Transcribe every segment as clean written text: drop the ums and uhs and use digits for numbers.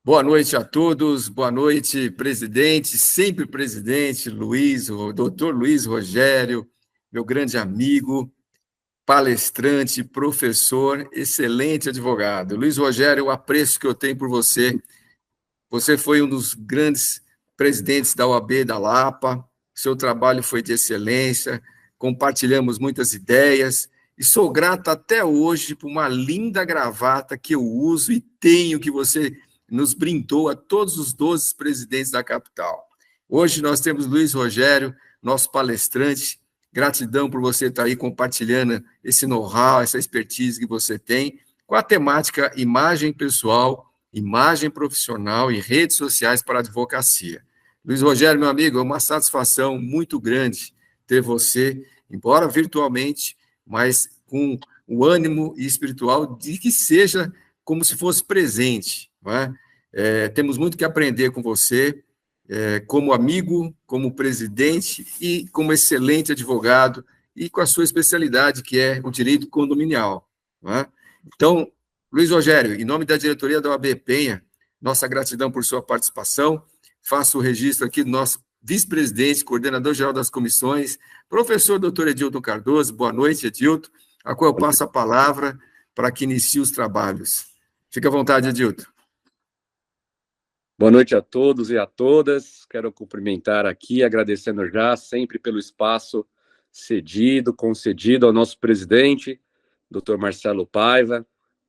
Boa noite a todos, boa noite, presidente, sempre presidente, o doutor Luiz Rogério, meu grande amigo, palestrante, professor, excelente advogado. Luiz Rogério, o apreço que eu tenho por você. Você foi um dos grandes presidentes da OAB da Lapa, seu trabalho foi de excelência, compartilhamos muitas ideias, e sou grato até hoje por uma linda gravata que eu uso e tenho, que você nos brindou a todos os 12 presidentes da capital. Hoje nós temos Luiz Rogério, nosso palestrante. Gratidão por você estar aí compartilhando esse know-how, essa expertise que você tem, com a temática imagem pessoal, imagem profissional e redes sociais para a advocacia. Luiz Rogério, meu amigo, é uma satisfação muito grande ter você, embora virtualmente, mas com o ânimo espiritual de que seja como se fosse presente. Não é? Temos muito que aprender com você, como amigo, como presidente e como excelente advogado, e com a sua especialidade, que é o direito condominial. Não é? Então, Luiz Rogério, em nome da diretoria da OAB Penha, nossa gratidão por sua participação. Faço o registro aqui do nosso vice-presidente, coordenador-geral das comissões, professor doutor Edilton Cardoso. Boa noite, Edilton, a qual eu passo a palavra para que inicie os trabalhos. Fique à vontade, Edilton. Boa noite a todos e a todas. Quero cumprimentar aqui, agradecendo já sempre pelo espaço concedido ao nosso presidente, doutor Marcelo Paiva,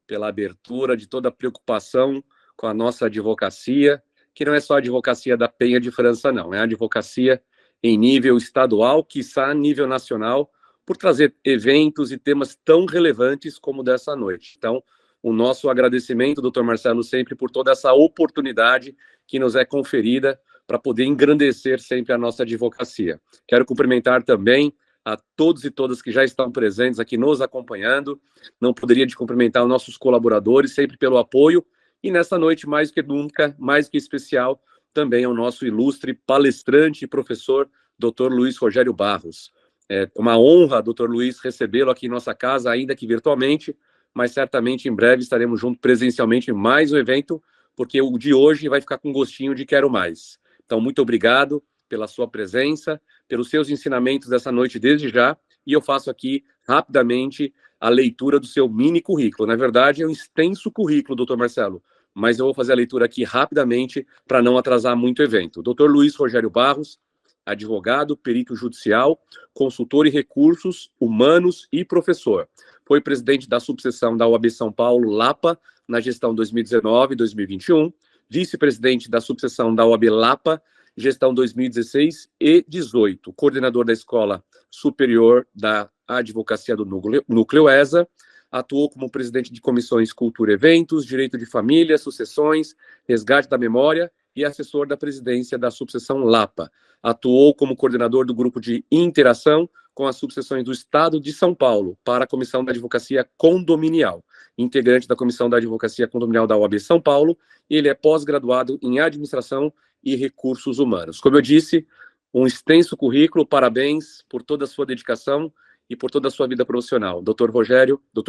pela abertura de toda a preocupação com a nossa advocacia, que não é só a advocacia da Penha de França, não. É a advocacia em nível estadual, quiçá nível nacional, por trazer eventos e temas tão relevantes como dessa noite. Então, o nosso agradecimento, doutor Marcelo, sempre por toda essa oportunidade que nos é conferida para poder engrandecer sempre a nossa advocacia. Quero cumprimentar também a todos e todas que já estão presentes aqui nos acompanhando. Não poderia de cumprimentar os nossos colaboradores, sempre pelo apoio. E nessa noite, mais que nunca, mais que especial, também é o nosso ilustre palestrante e professor, doutor Luiz Rogério Barros. É uma honra, doutor Luiz, recebê-lo aqui em nossa casa, ainda que virtualmente, mas certamente em breve estaremos juntos presencialmente em mais um evento, porque o de hoje vai ficar com gostinho de quero mais. Então, muito obrigado pela sua presença, pelos seus ensinamentos dessa noite desde já, e eu faço aqui rapidamente a leitura do seu mini currículo. Na verdade, é um extenso currículo, doutor Marcelo, mas eu vou fazer a leitura aqui rapidamente para não atrasar muito o evento. Doutor Luiz Rogério Barros, advogado, perito judicial, consultor em recursos humanos e professor. Foi presidente da subseção da OAB São Paulo, Lapa, na gestão 2019-2021, vice-presidente da subseção da OAB Lapa, gestão 2016 e 2018, coordenador da Escola Superior da Advocacia do Núcleo ESA, atuou como presidente de comissões Cultura e Eventos, Direito de Família, Sucessões, Resgate da Memória e assessor da presidência da subseção Lapa. Atuou como coordenador do grupo de interação com as subseções do Estado de São Paulo para a Comissão da Advocacia Condominial, integrante da Comissão da Advocacia Condominial da OAB São Paulo, e ele é pós-graduado em Administração e Recursos Humanos. Como eu disse, um extenso currículo, parabéns por toda a sua dedicação e por toda a sua vida profissional. Doutor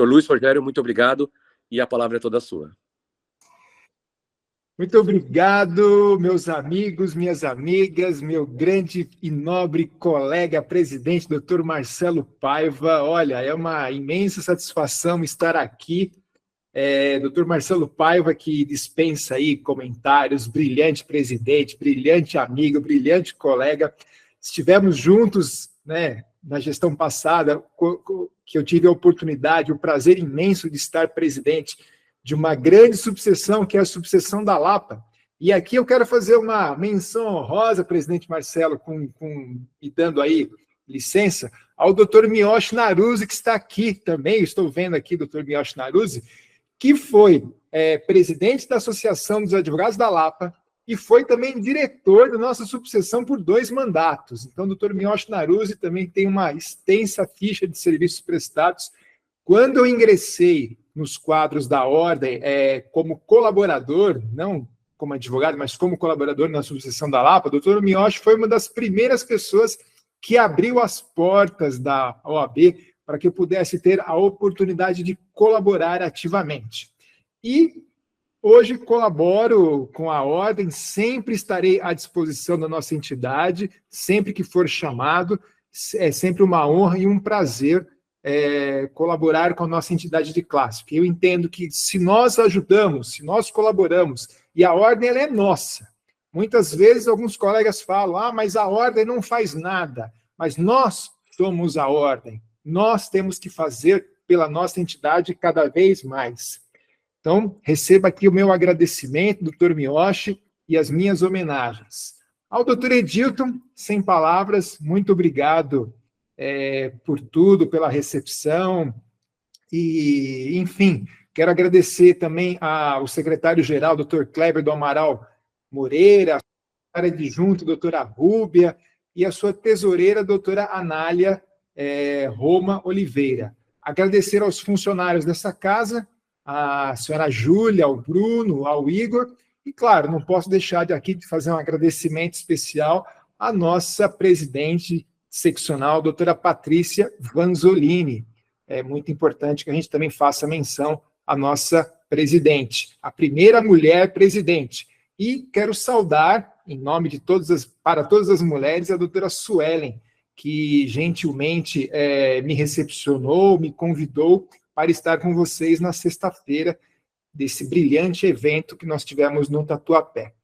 Luiz Rogério, muito obrigado, e a palavra é toda sua. Muito obrigado, meus amigos, minhas amigas, meu grande e nobre colega presidente, doutor Marcelo Paiva. Olha, é uma imensa satisfação estar aqui. Doutor Marcelo Paiva, que dispensa aí comentários, brilhante presidente, brilhante amigo, brilhante colega. Estivemos juntos, né, na gestão passada, que eu tive a oportunidade, o prazer imenso de estar presidente de uma grande subseção, que é a subseção da Lapa. E aqui eu quero fazer uma menção honrosa, presidente Marcelo, me dando aí licença, ao doutor Miyoshi Naruse, que está aqui também, estou vendo aqui, doutor Miyoshi Naruse, que foi presidente da Associação dos Advogados da Lapa e foi também diretor da nossa subseção por 2 mandatos. Então, o doutor Miyoshi Naruse também tem uma extensa ficha de serviços prestados. Quando eu ingressei nos quadros da ordem, como colaborador, não como advogado, mas como colaborador na subseção da Lapa, o doutor Miyoshi foi uma das primeiras pessoas que abriu as portas da OAB para que eu pudesse ter a oportunidade de colaborar ativamente. E hoje colaboro com a Ordem, sempre estarei à disposição da nossa entidade, sempre que for chamado, é sempre uma honra e um prazer colaborar com a nossa entidade de classe, porque eu entendo que se nós ajudamos, se nós colaboramos, e a Ordem ela é nossa. Muitas vezes alguns colegas falam, mas a Ordem não faz nada, mas nós somos a Ordem, nós temos que fazer pela nossa entidade cada vez mais. Então, receba aqui o meu agradecimento, doutor Miyoshi, e as minhas homenagens. Ao doutor Edilton, sem palavras, muito obrigado por tudo, pela recepção, e, enfim, quero agradecer também ao secretário-geral, doutor Kleber do Amaral Moreira, a secretária adjunta, doutora Rúbia, e a sua tesoureira, doutora Anália Roma Oliveira. Agradecer aos funcionários dessa casa, a senhora Júlia, ao Bruno, ao Igor, e, claro, não posso deixar de fazer um agradecimento especial à nossa presidente seccional, doutora Patrícia Vanzolini. É muito importante que a gente também faça menção à nossa presidente, a primeira mulher presidente. E quero saudar, em nome de para todas as mulheres, a doutora Suelen, que gentilmente me recepcionou, me convidou para estar com vocês na sexta-feira, desse brilhante evento que nós tivemos no Tatuapé.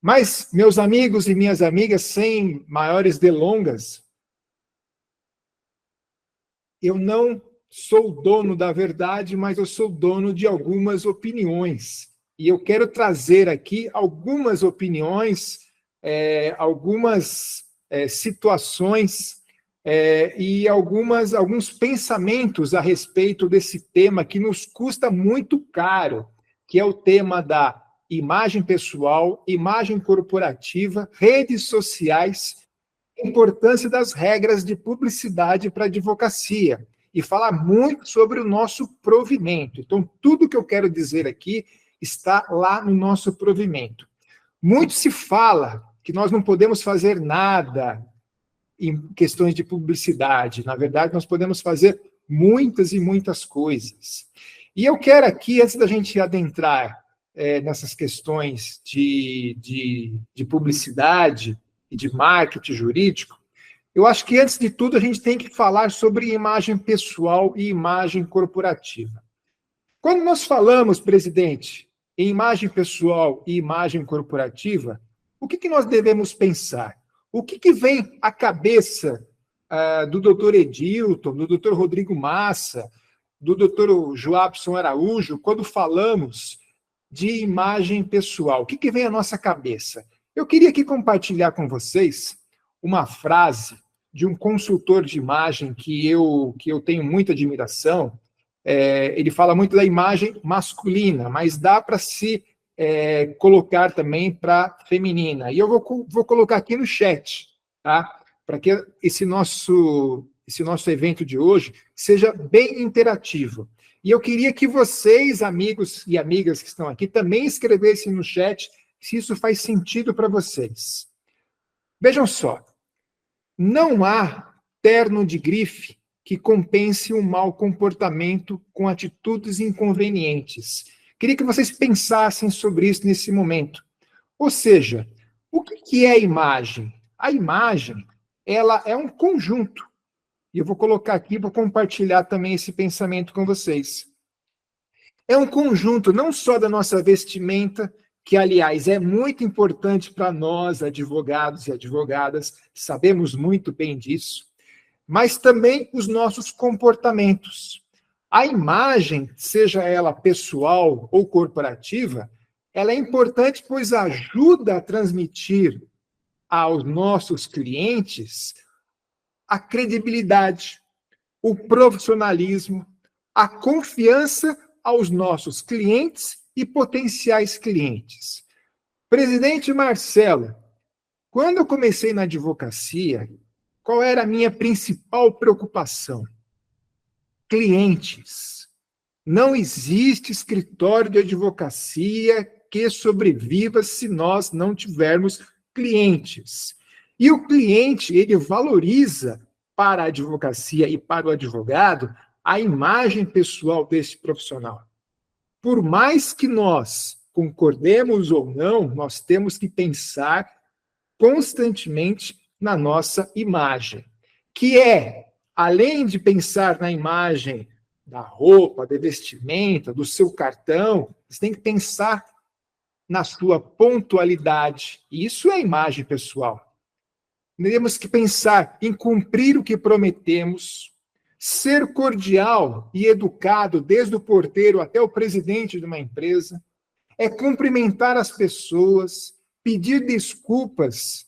Mas, meus amigos e minhas amigas, sem maiores delongas, eu não sou dono da verdade, mas eu sou dono de algumas opiniões. E eu quero trazer aqui algumas opiniões, algumas situações e alguns pensamentos a respeito desse tema que nos custa muito caro, que é o tema da imagem pessoal, imagem corporativa, redes sociais, a importância das regras de publicidade para a advocacia, e falar muito sobre o nosso provimento. Então, tudo que eu quero dizer aqui está lá no nosso provimento. Muito se fala que nós não podemos fazer nada em questões de publicidade. Na verdade, nós podemos fazer muitas e muitas coisas. E eu quero aqui, antes da gente adentrar nessas questões de publicidade e de marketing jurídico, eu acho que, antes de tudo, a gente tem que falar sobre imagem pessoal e imagem corporativa. Quando nós falamos, presidente, em imagem pessoal e imagem corporativa, o que nós devemos pensar? O que vem à cabeça do doutor Edilton, do doutor Rodrigo Massa, do doutor Joabson Araújo, quando falamos de imagem pessoal? O que vem à nossa cabeça? Eu queria aqui compartilhar com vocês uma frase de um consultor de imagem que eu tenho muita admiração. Ele fala muito da imagem masculina, mas dá para se colocar também para feminina. E eu vou colocar aqui no chat, tá? Para que esse nosso evento de hoje seja bem interativo. E eu queria que vocês, amigos e amigas que estão aqui, também escrevessem no chat se isso faz sentido para vocês. Vejam só, não há terno de grife que compense um mau comportamento com atitudes inconvenientes. Queria que vocês pensassem sobre isso nesse momento. Ou seja, o que é a imagem? A imagem, ela é um conjunto. E eu vou colocar aqui, vou compartilhar também esse pensamento com vocês. É um conjunto não só da nossa vestimenta, que, aliás, é muito importante para nós, advogados e advogadas, sabemos muito bem disso, mas também os nossos comportamentos. A imagem, seja ela pessoal ou corporativa, ela é importante, pois ajuda a transmitir aos nossos clientes a credibilidade, o profissionalismo, a confiança aos nossos clientes e potenciais clientes. Presidente Marcelo, quando eu comecei na advocacia, qual era a minha principal preocupação? Clientes. Não existe escritório de advocacia que sobreviva se nós não tivermos clientes. E o cliente, ele valoriza para a advocacia e para o advogado a imagem pessoal desse profissional. Por mais que nós concordemos ou não, nós temos que pensar constantemente na nossa imagem, que é, além de pensar na imagem da roupa, da vestimenta, do seu cartão, você tem que pensar na sua pontualidade. Isso é imagem pessoal. Temos que pensar em cumprir o que prometemos, ser cordial e educado desde o porteiro até o presidente de uma empresa, é cumprimentar as pessoas, pedir desculpas,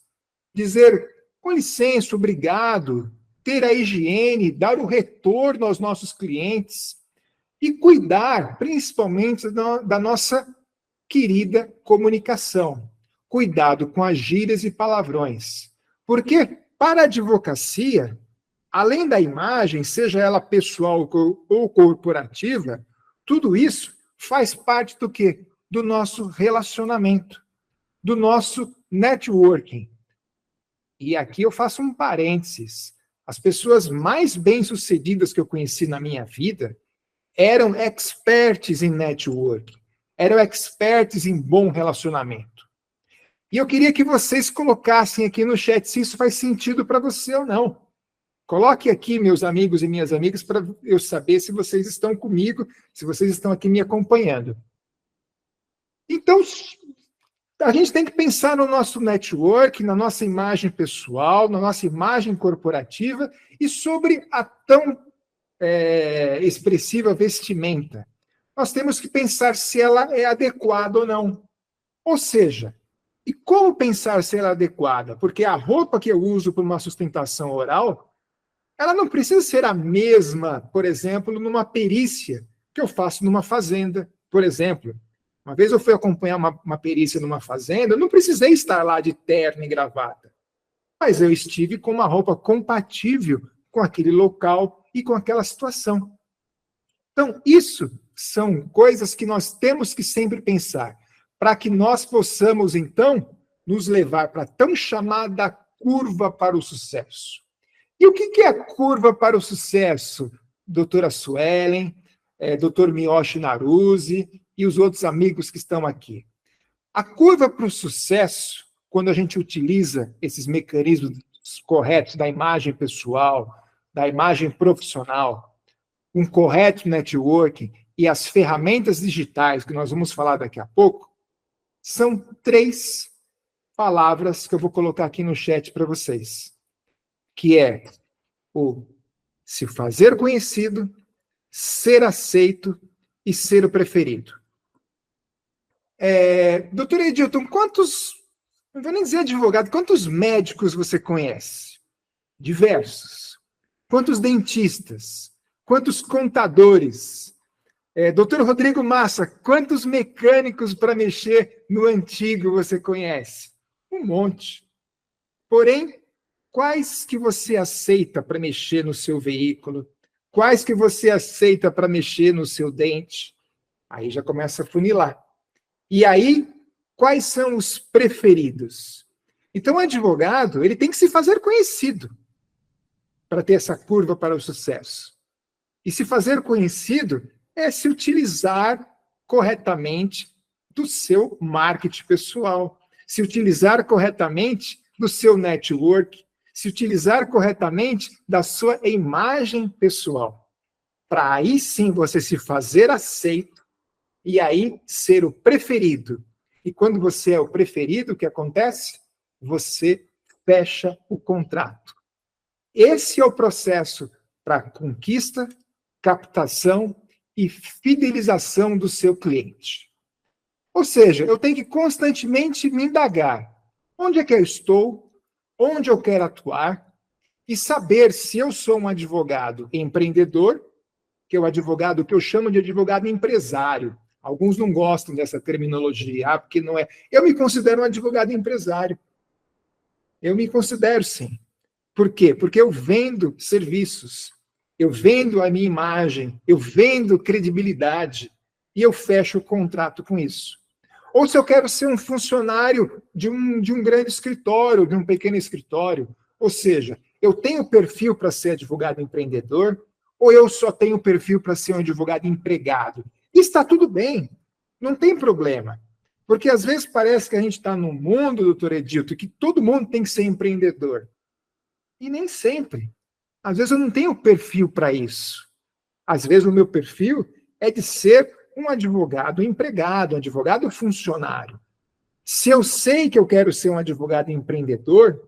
dizer com licença, obrigado, ter a higiene, dar o retorno aos nossos clientes e cuidar, principalmente, da nossa querida comunicação. Cuidado com as gírias e palavrões. Porque, para a advocacia, além da imagem, seja ela pessoal ou corporativa, tudo isso faz parte do quê? Do nosso relacionamento, do nosso networking. E aqui eu faço um parênteses. As pessoas mais bem-sucedidas que eu conheci na minha vida eram experts em networking, eram experts em bom relacionamento. E eu queria que vocês colocassem aqui no chat se isso faz sentido para você ou não. Coloque aqui, meus amigos e minhas amigas, para eu saber se vocês estão comigo, se vocês estão aqui me acompanhando. Então, a gente tem que pensar no nosso network, na nossa imagem pessoal, na nossa imagem corporativa e sobre a tão expressiva vestimenta. Nós temos que pensar se ela é adequada ou não. Ou seja, e como pensar se ela é adequada? Porque a roupa que eu uso para uma sustentação oral, ela não precisa ser a mesma, por exemplo, numa perícia que eu faço numa fazenda, por exemplo. Uma vez eu fui acompanhar uma perícia numa fazenda, eu não precisei estar lá de terno e gravata, mas eu estive com uma roupa compatível com aquele local e com aquela situação. Então, isso são coisas que nós temos que sempre pensar, para que nós possamos, então, nos levar para a tão chamada curva para o sucesso. E o que é a curva para o sucesso, doutora Suelen, doutor Miyoshi Naruse e os outros amigos que estão aqui? A curva para o sucesso, quando a gente utiliza esses mecanismos corretos da imagem pessoal, da imagem profissional, um correto networking e as ferramentas digitais, que nós vamos falar daqui a pouco, são 3 palavras que eu vou colocar aqui no chat para vocês, que é o se fazer conhecido, ser aceito e ser o preferido. Doutor Edilton, não vou nem dizer advogado, quantos médicos você conhece? Diversos. Quantos dentistas? Quantos contadores? Doutor Rodrigo Massa, quantos mecânicos para mexer no antigo você conhece? Um monte. Porém, quais que você aceita para mexer no seu veículo? Quais que você aceita para mexer no seu dente? Aí já começa a funilar. E aí, quais são os preferidos? Então, o advogado, ele tem que se fazer conhecido para ter essa curva para o sucesso. E se fazer conhecido é se utilizar corretamente do seu marketing pessoal, se utilizar corretamente do seu network, se utilizar corretamente da sua imagem pessoal, para aí sim você se fazer aceito e aí ser o preferido. E quando você é o preferido, o que acontece? Você fecha o contrato. Esse é o processo para conquista, captação e fidelização do seu cliente. Ou seja, eu tenho que constantemente me indagar. Onde é que eu estou? Onde eu quero atuar? E saber se eu sou um advogado empreendedor, que é o advogado que eu chamo de advogado empresário. Alguns não gostam dessa terminologia, porque não é. Eu me considero um advogado empresário. Eu me considero, sim. Por quê? Porque eu vendo serviços, eu vendo a minha imagem, eu vendo credibilidade e eu fecho o contrato com isso. Ou se eu quero ser um funcionário de um grande escritório, de um pequeno escritório, ou seja, eu tenho perfil para ser advogado empreendedor ou eu só tenho perfil para ser um advogado empregado? Está tudo bem, não tem problema. Porque às vezes parece que a gente está num mundo, doutor Edilto, que todo mundo tem que ser empreendedor. E nem sempre. Às vezes eu não tenho perfil para isso. Às vezes o meu perfil é de ser um advogado empregado, um advogado funcionário. Se eu sei que eu quero ser um advogado empreendedor,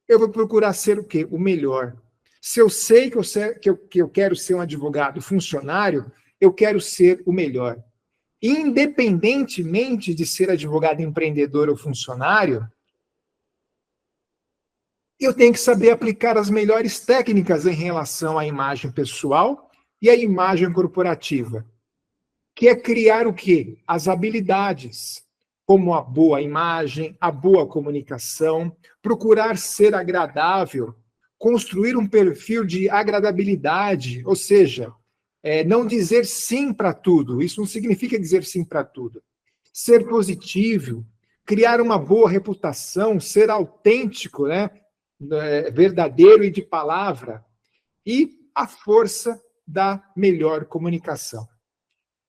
eu vou procurar ser o quê? O melhor. Se eu sei que eu quero ser um advogado funcionário, eu quero ser o melhor. Independentemente de ser advogado empreendedor ou funcionário, eu tenho que saber aplicar as melhores técnicas em relação à imagem pessoal e à imagem corporativa, que é criar o quê? As habilidades, como a boa imagem, a boa comunicação, procurar ser agradável, construir um perfil de agradabilidade, ou seja, não dizer sim para tudo. Isso não significa dizer sim para tudo. Ser positivo, criar uma boa reputação, ser autêntico, né? Verdadeiro e de palavra, e a força da melhor comunicação.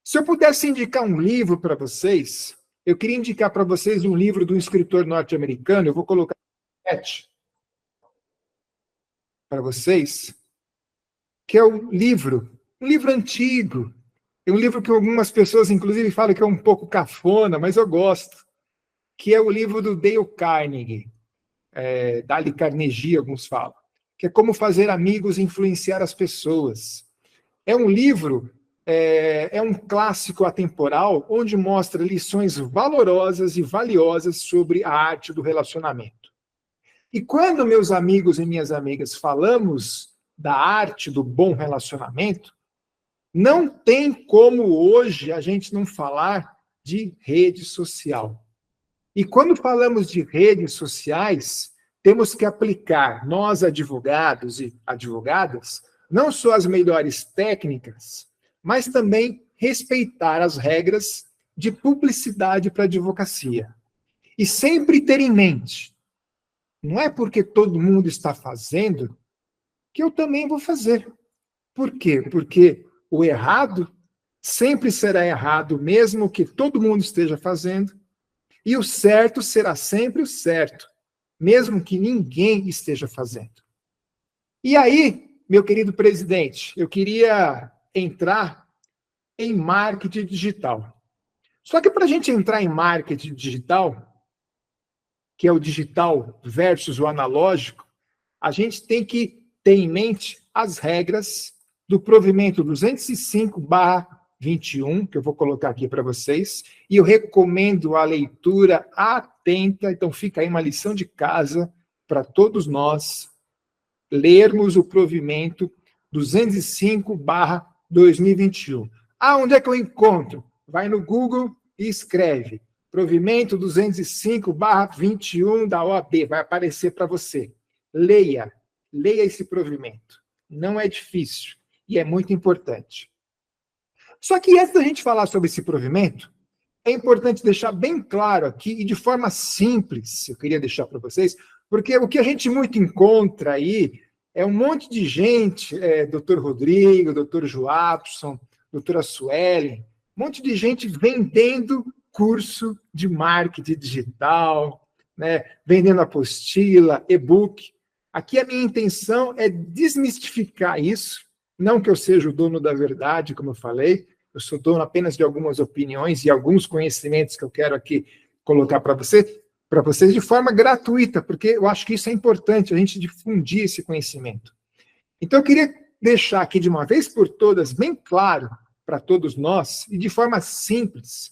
Se eu pudesse indicar um livro para vocês, eu queria indicar para vocês um livro de um escritor norte-americano, eu vou colocar para vocês, que é um livro antigo, é um livro que algumas pessoas, inclusive, falam que é um pouco cafona, mas eu gosto, que é o livro do Dale Carnegie, Dale Carnegie, alguns falam, que é Como Fazer Amigos e Influenciar as Pessoas. É um livro, é um clássico atemporal, onde mostra lições valorosas e valiosas sobre a arte do relacionamento. E quando, meus amigos e minhas amigas, falamos da arte do bom relacionamento, não tem como hoje a gente não falar de rede social. E quando falamos de redes sociais, temos que aplicar, nós advogados e advogadas, não só as melhores técnicas, mas também respeitar as regras de publicidade para a advocacia. E sempre ter em mente, não é porque todo mundo está fazendo que eu também vou fazer. Por quê? Porque o errado sempre será errado, mesmo que todo mundo esteja fazendo, e o certo será sempre o certo, mesmo que ninguém esteja fazendo. E aí, meu querido presidente, eu queria entrar em marketing digital. Só que para a gente entrar em marketing digital, que é o digital versus o analógico, a gente tem que ter em mente as regras do provimento 205/21, que eu vou colocar aqui para vocês, e eu recomendo a leitura atenta, então fica aí uma lição de casa para todos nós lermos o provimento 205/2021. Onde é que eu encontro? Vai no Google e escreve provimento 205/21 da OAB, vai aparecer para você. Leia esse provimento. Não é difícil e é muito importante. Só que antes da gente falar sobre esse provimento, é importante deixar bem claro aqui, e de forma simples, eu queria deixar para vocês, porque o que a gente muito encontra aí é um monte de gente, doutor Rodrigo, doutor Joapson, doutora Suelen, um monte de gente vendendo curso de marketing digital, né, vendendo apostila, e-book. Aqui a minha intenção é desmistificar isso, não que eu seja o dono da verdade, como eu falei, eu sou dono apenas de algumas opiniões e alguns conhecimentos que eu quero aqui colocar para vocês de forma gratuita, porque eu acho que isso é importante, a gente difundir esse conhecimento. Então, eu queria deixar aqui de uma vez por todas, bem claro para todos nós, e de forma simples,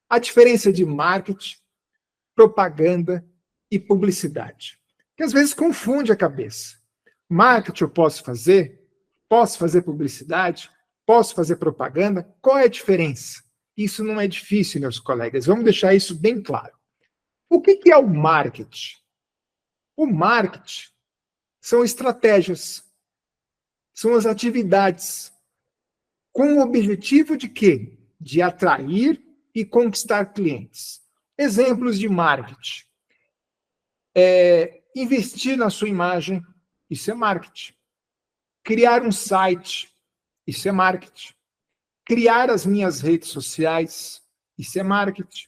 a diferença de marketing, propaganda e publicidade. Que às vezes confunde a cabeça. Marketing eu posso fazer publicidade, posso fazer propaganda, qual é a diferença? Isso não é difícil, meus colegas, vamos deixar isso bem claro. O que é o marketing? O marketing são estratégias, são as atividades, com o objetivo de quê? De atrair e conquistar clientes. Exemplos de marketing. Investir na sua imagem, isso é marketing. Criar um site, isso é marketing. Criar as minhas redes sociais, isso é marketing.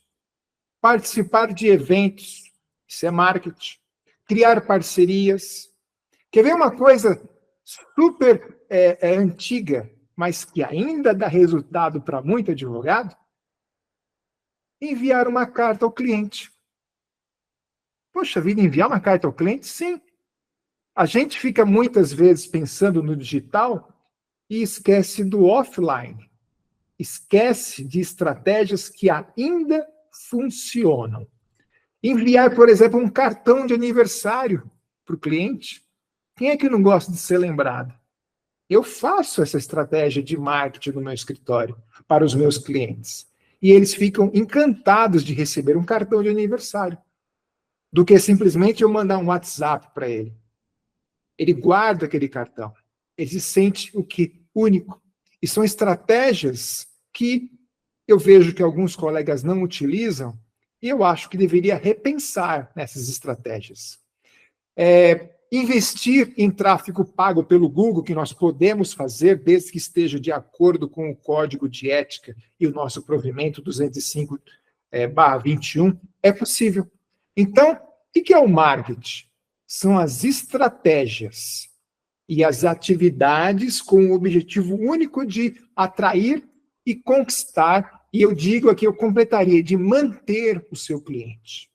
participar de eventos, isso é marketing, criar parcerias. Quer ver uma coisa super antiga, mas que ainda dá resultado para muito advogado? Enviar uma carta ao cliente. Poxa vida, enviar uma carta ao cliente? Sim. A gente fica muitas vezes pensando no digital e esquece do offline. Esquece de estratégias que ainda funcionam. Enviar, por exemplo, um cartão de aniversário para o cliente. Quem é que não gosta de ser lembrado? Eu faço essa estratégia de marketing no meu escritório para os meus clientes. E eles ficam encantados de receber um cartão de aniversário, do que simplesmente eu mandar um WhatsApp para ele. Ele guarda aquele cartão. Ele se sente o que? Único. E são estratégias que eu vejo que alguns colegas não utilizam e eu acho que deveria repensar nessas estratégias. Investir em tráfego pago pelo Google, que nós podemos fazer, desde que esteja de acordo com o Código de Ética e o nosso provimento 205/21, é possível. Então, o que é o marketing? São as estratégias e as atividades com o objetivo único de atrair e conquistar, e eu digo aqui, eu completaria, de manter o seu cliente.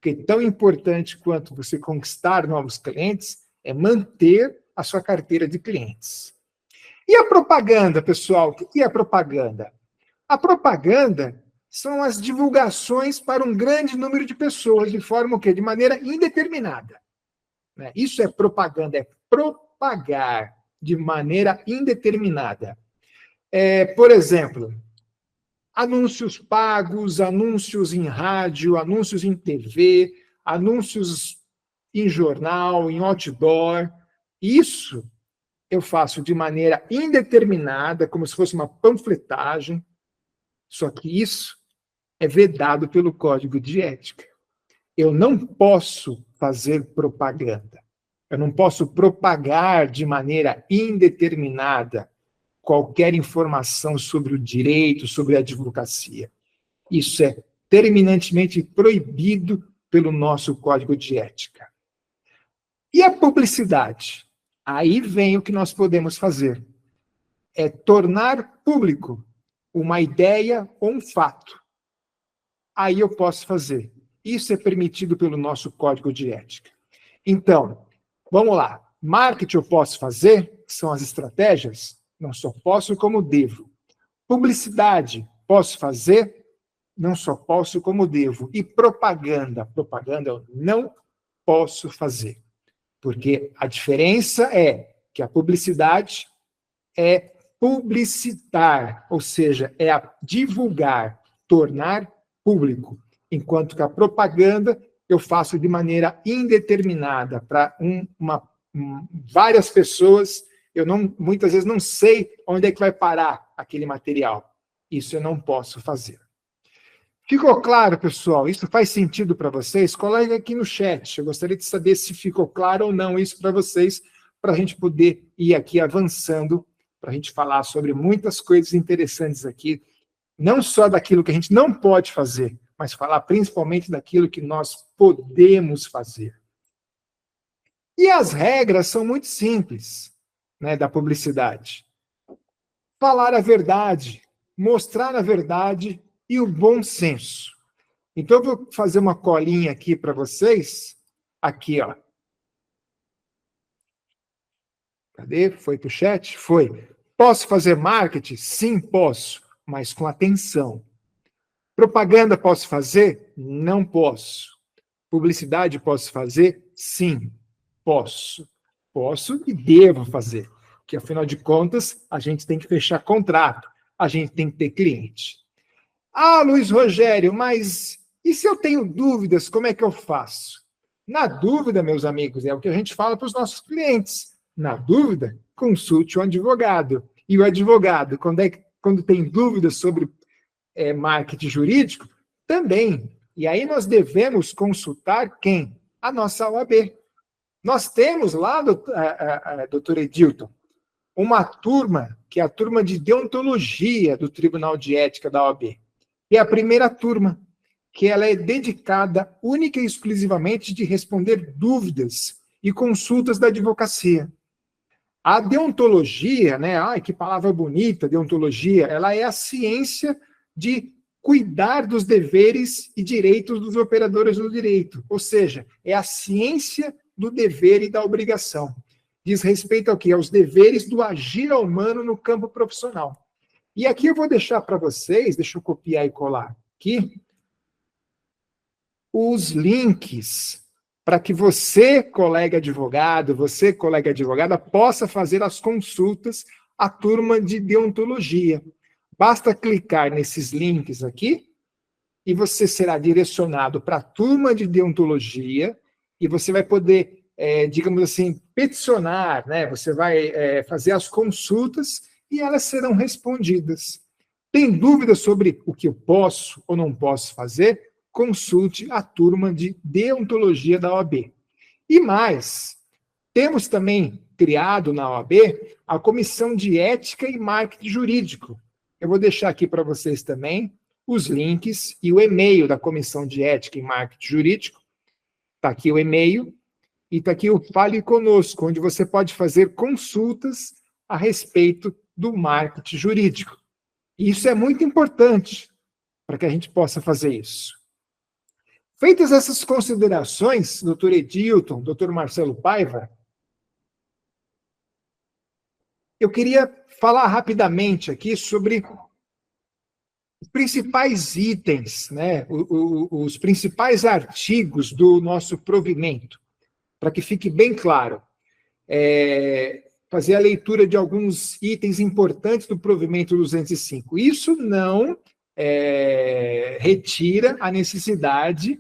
Porque tão importante quanto você conquistar novos clientes é manter a sua carteira de clientes. E a propaganda, pessoal? O que é a propaganda? A propaganda são as divulgações para um grande número de pessoas, de forma o quê? De maneira indeterminada. Isso é propaganda, é propagar de maneira indeterminada. Por exemplo, anúncios pagos, anúncios em rádio, anúncios em TV, anúncios em jornal, em outdoor. Isso eu faço de maneira indeterminada, como se fosse uma panfletagem, só que isso é vedado pelo Código de Ética. Eu não posso fazer propaganda. Eu não posso propagar de maneira indeterminada qualquer informação sobre o direito, sobre a advocacia. Isso é terminantemente proibido pelo nosso Código de Ética. E a publicidade? Aí vem o que nós podemos fazer. É tornar público uma ideia ou um fato. Aí eu posso fazer. Isso é permitido pelo nosso Código de Ética. Então, vamos lá. Marketing eu posso fazer, que são as estratégias? Não só posso, como devo. Publicidade, posso fazer? Não só posso, como devo. E propaganda? Propaganda eu não posso fazer. Porque a diferença é que a publicidade é publicitar, ou seja, é divulgar, tornar público. Enquanto que a propaganda eu faço de maneira indeterminada para várias pessoas. Eu muitas vezes não sei onde é que vai parar aquele material. Isso eu não posso fazer. Ficou claro, pessoal? Isso faz sentido para vocês? Coloquem aqui no chat. Eu gostaria de saber se ficou claro ou não isso para vocês, para a gente poder ir aqui avançando, para a gente falar sobre muitas coisas interessantes aqui, não só daquilo que a gente não pode fazer, mas falar principalmente daquilo que nós podemos fazer. E as regras são muito simples, da publicidade. Falar a verdade, mostrar a verdade e o bom senso. Então, eu vou fazer uma colinha aqui para vocês. Aqui, ó. Cadê? Foi para o chat? Foi. Posso fazer marketing? Sim, posso, mas com atenção. Propaganda posso fazer? Não posso. Publicidade posso fazer? Sim, posso. Posso e devo fazer. Porque, afinal de contas, a gente tem que fechar contrato. A gente tem que ter cliente. Ah, Luiz Rogério, mas e se eu tenho dúvidas, como é que eu faço? Na dúvida, meus amigos, é o que a gente fala para os nossos clientes. Na dúvida, consulte um advogado. E o advogado, quando tem dúvidas sobre marketing jurídico, também. E aí nós devemos consultar quem? A nossa OAB. Nós temos lá, doutor Edilton, uma turma, que é a turma de deontologia do Tribunal de Ética da OAB. E a primeira turma, que ela é dedicada única e exclusivamente de responder dúvidas e consultas da advocacia. A deontologia, né? Ai, que palavra bonita, deontologia, ela é a ciência de cuidar dos deveres e direitos dos operadores do direito, ou seja, é a ciência do dever e da obrigação. Diz respeito ao quê? Aos deveres do agir humano no campo profissional. E aqui eu vou deixar para vocês, deixa eu copiar e colar aqui, os links para que você, colega advogado, você, colega advogada, possa fazer as consultas à turma de deontologia. Basta clicar nesses links aqui e você será direcionado para a turma de deontologia e você vai poder, digamos assim, peticionar, né? Você vai fazer as consultas e elas serão respondidas. Tem dúvida sobre o que eu posso ou não posso fazer? Consulte a turma de deontologia da OAB. E mais, temos também criado na OAB a Comissão de Ética e Marketing Jurídico. Eu vou deixar aqui para vocês também os links e o e-mail da Comissão de Ética e Marketing Jurídico. Está aqui o e-mail e está aqui o Fale Conosco, onde você pode fazer consultas a respeito do marketing jurídico. E isso é muito importante para que a gente possa fazer isso. Feitas essas considerações, doutor Edilton, doutor Marcelo Paiva, eu queria falar rapidamente aqui sobre os principais itens, né, os principais artigos do nosso provimento, para que fique bem claro. Fazer a leitura de alguns itens importantes do provimento 205. Isso não retira a necessidade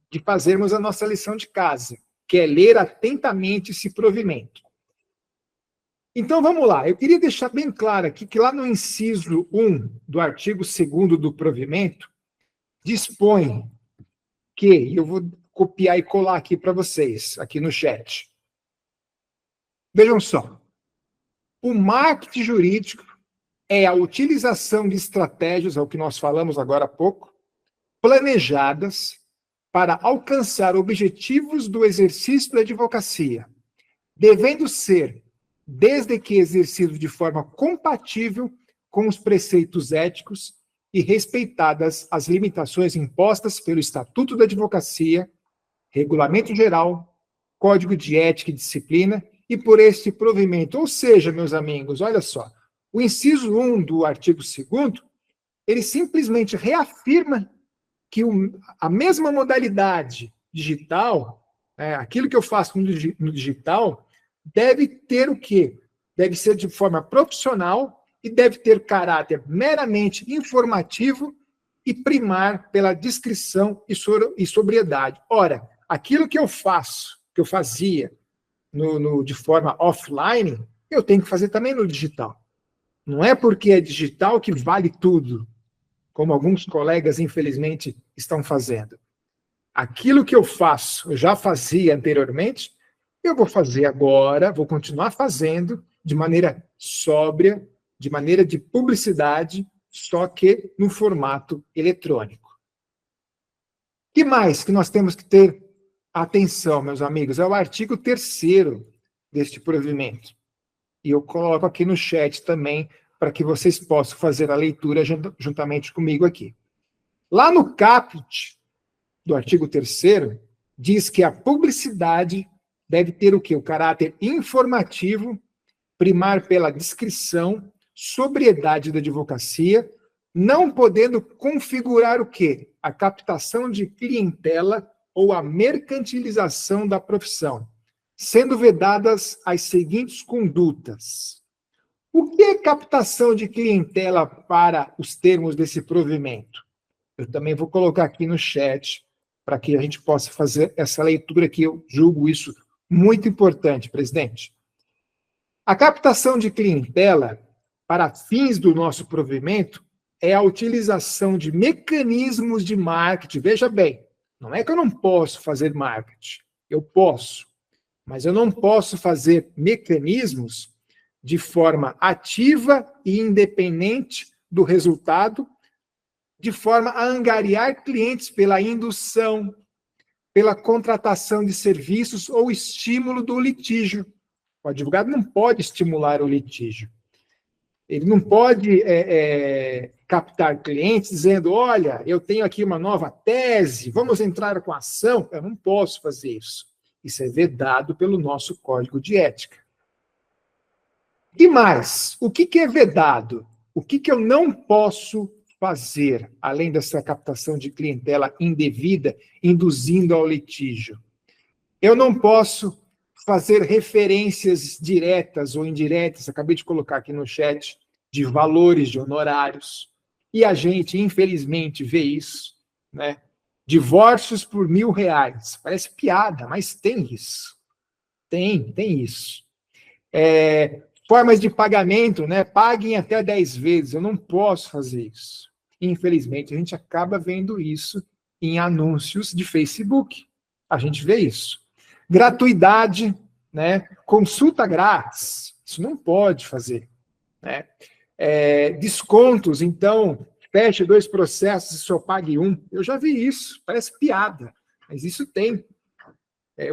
de fazermos a nossa lição de casa, que é ler atentamente esse provimento. Então, vamos lá. Eu queria deixar bem claro aqui que lá no inciso 1 do artigo 2º do provimento, dispõe que, eu vou copiar e colar aqui para vocês, aqui no chat. Vejam só. O marketing jurídico é a utilização de estratégias, é o que nós falamos agora há pouco, planejadas para alcançar objetivos do exercício da advocacia, devendo ser, desde que exercido de forma compatível com os preceitos éticos e respeitadas as limitações impostas pelo Estatuto da Advocacia, Regulamento Geral, Código de Ética e Disciplina e por este provimento. Ou seja, meus amigos, olha só, o inciso 1 do artigo 2º, ele simplesmente reafirma que a mesma modalidade digital, aquilo que eu faço no digital, deve ter o quê? Deve ser de forma profissional e deve ter caráter meramente informativo e primar pela discrição e sobriedade. Ora, aquilo que eu faço, que eu fazia de forma offline, eu tenho que fazer também no digital. Não é porque é digital que vale tudo, como alguns colegas, infelizmente, estão fazendo. Aquilo que eu faço, eu já fazia anteriormente, eu vou fazer agora, vou continuar fazendo de maneira sóbria, de maneira de publicidade, só que no formato eletrônico. O que mais que nós temos que ter atenção, meus amigos? É o artigo 3º deste provimento. E eu coloco aqui no chat também, para que vocês possam fazer a leitura juntamente comigo aqui. Lá no caput do artigo 3º, diz que a publicidade deve ter o quê? O caráter informativo, primar pela discrição, sobriedade da advocacia, não podendo configurar o quê? A captação de clientela ou a mercantilização da profissão, sendo vedadas as seguintes condutas. O que é captação de clientela para os termos desse provimento? Eu também vou colocar aqui no chat para que a gente possa fazer essa leitura que eu julgo isso muito importante, presidente. A captação de clientela, para fins do nosso provimento, é a utilização de mecanismos de marketing. Veja bem, não é que eu não posso fazer marketing, eu posso, mas eu não posso fazer mecanismos de forma ativa e independente do resultado de forma a angariar clientes pela indução, pela contratação de serviços ou estímulo do litígio. O advogado não pode estimular o litígio. Ele não pode captar clientes dizendo, olha, eu tenho aqui uma nova tese, vamos entrar com a ação. Eu não posso fazer isso. Isso é vedado pelo nosso Código de Ética. E mais, o que é vedado? O que eu não posso fazer, além dessa captação de clientela indevida, induzindo ao litígio? Eu não posso fazer referências diretas ou indiretas, acabei de colocar aqui no chat, de valores de honorários. E a gente, infelizmente, vê isso, né? Divórcios por R$1.000. Parece piada, mas tem isso. Tem isso. Formas de pagamento, né? Paguem até 10 vezes. Eu não posso fazer isso. Infelizmente, a gente acaba vendo isso em anúncios de Facebook. A gente vê isso. Gratuidade, né? Consulta grátis. Isso não pode fazer, né? Descontos, então, feche 2 processos e só pague 1. Eu já vi isso. Parece piada, mas isso tem.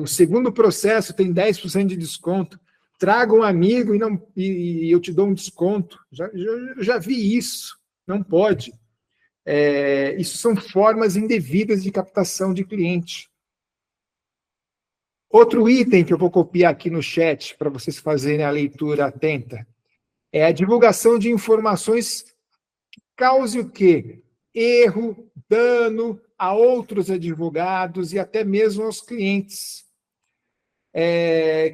O segundo processo tem 10% de desconto. Traga um amigo e eu te dou um desconto. Já vi isso. Não pode. Isso são formas indevidas de captação de cliente. Outro item que eu vou copiar aqui no chat para vocês fazerem a leitura atenta é a divulgação de informações que cause o quê? Erro, dano a outros advogados e até mesmo aos clientes.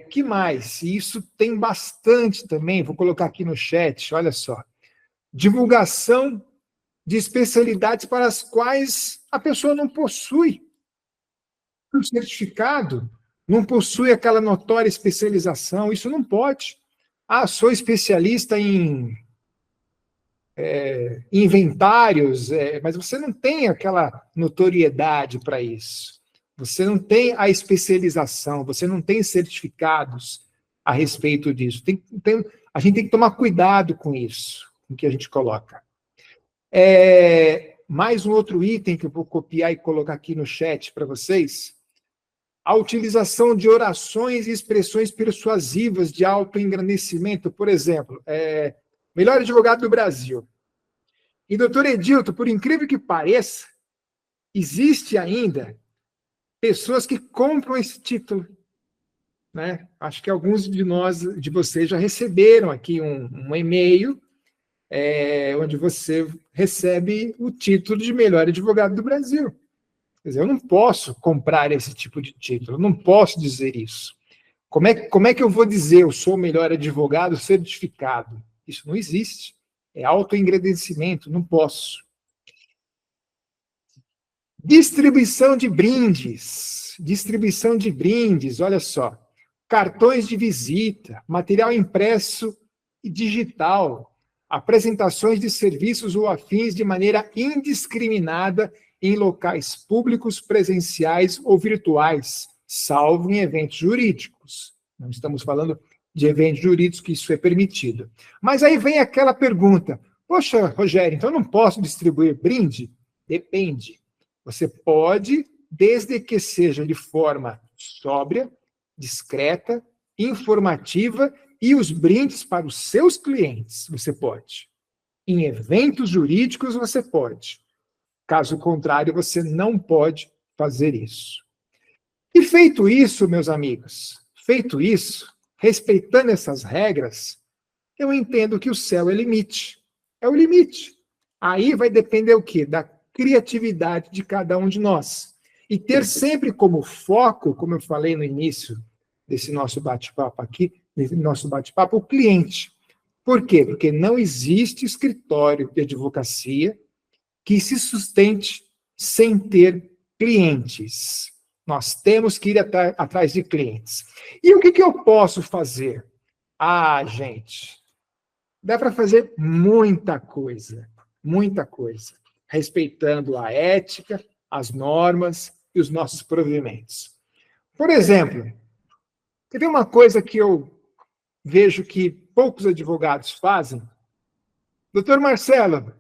Que mais? Isso tem bastante também, vou colocar aqui no chat, olha só. Divulgação de especialidades para as quais a pessoa não possui um certificado, não possui aquela notória especialização, isso não pode. Sou especialista em inventários, mas você não tem aquela notoriedade para isso. Você não tem a especialização, você não tem certificados a respeito disso. A gente tem que tomar cuidado com isso, com o que a gente coloca. Mais um outro item que eu vou copiar e colocar aqui no chat para vocês. A utilização de orações e expressões persuasivas de autoengrandecimento. Por exemplo, melhor advogado do Brasil. E, doutor Edilton, por incrível que pareça, existe ainda pessoas que compram esse título, né? Acho que alguns de vocês já receberam aqui um e-mail onde você recebe o título de melhor advogado do Brasil. Quer dizer, eu não posso comprar esse tipo de título, eu não posso dizer isso. Como é que eu vou dizer eu sou o melhor advogado certificado? Isso não existe. É autoengrandecimento, não posso. Distribuição de brindes, olha só. Cartões de visita, material impresso e digital, apresentações de serviços ou afins de maneira indiscriminada em locais públicos, presenciais ou virtuais, salvo em eventos jurídicos. Não estamos falando de eventos jurídicos que isso é permitido. Mas aí vem aquela pergunta, poxa, Rogério, então eu não posso distribuir brinde? Depende. Você pode, desde que seja de forma sóbria, discreta, informativa, e os brindes para os seus clientes, você pode. Em eventos jurídicos, você pode. Caso contrário, você não pode fazer isso. E feito isso, meus amigos, feito isso, respeitando essas regras, eu entendo que o céu é limite. É o limite. Aí vai depender o quê? Da criatividade de cada um de nós. E ter sempre como foco, como eu falei no início desse nosso bate-papo aqui, o cliente. Por quê? Porque não existe escritório de advocacia que se sustente sem ter clientes. Nós temos que ir atrás de clientes. E o que eu posso fazer? Gente, dá para fazer muita coisa, respeitando a ética, as normas e os nossos provimentos. Por exemplo, quer ver uma coisa que eu vejo que poucos advogados fazem? Doutor Marcelo,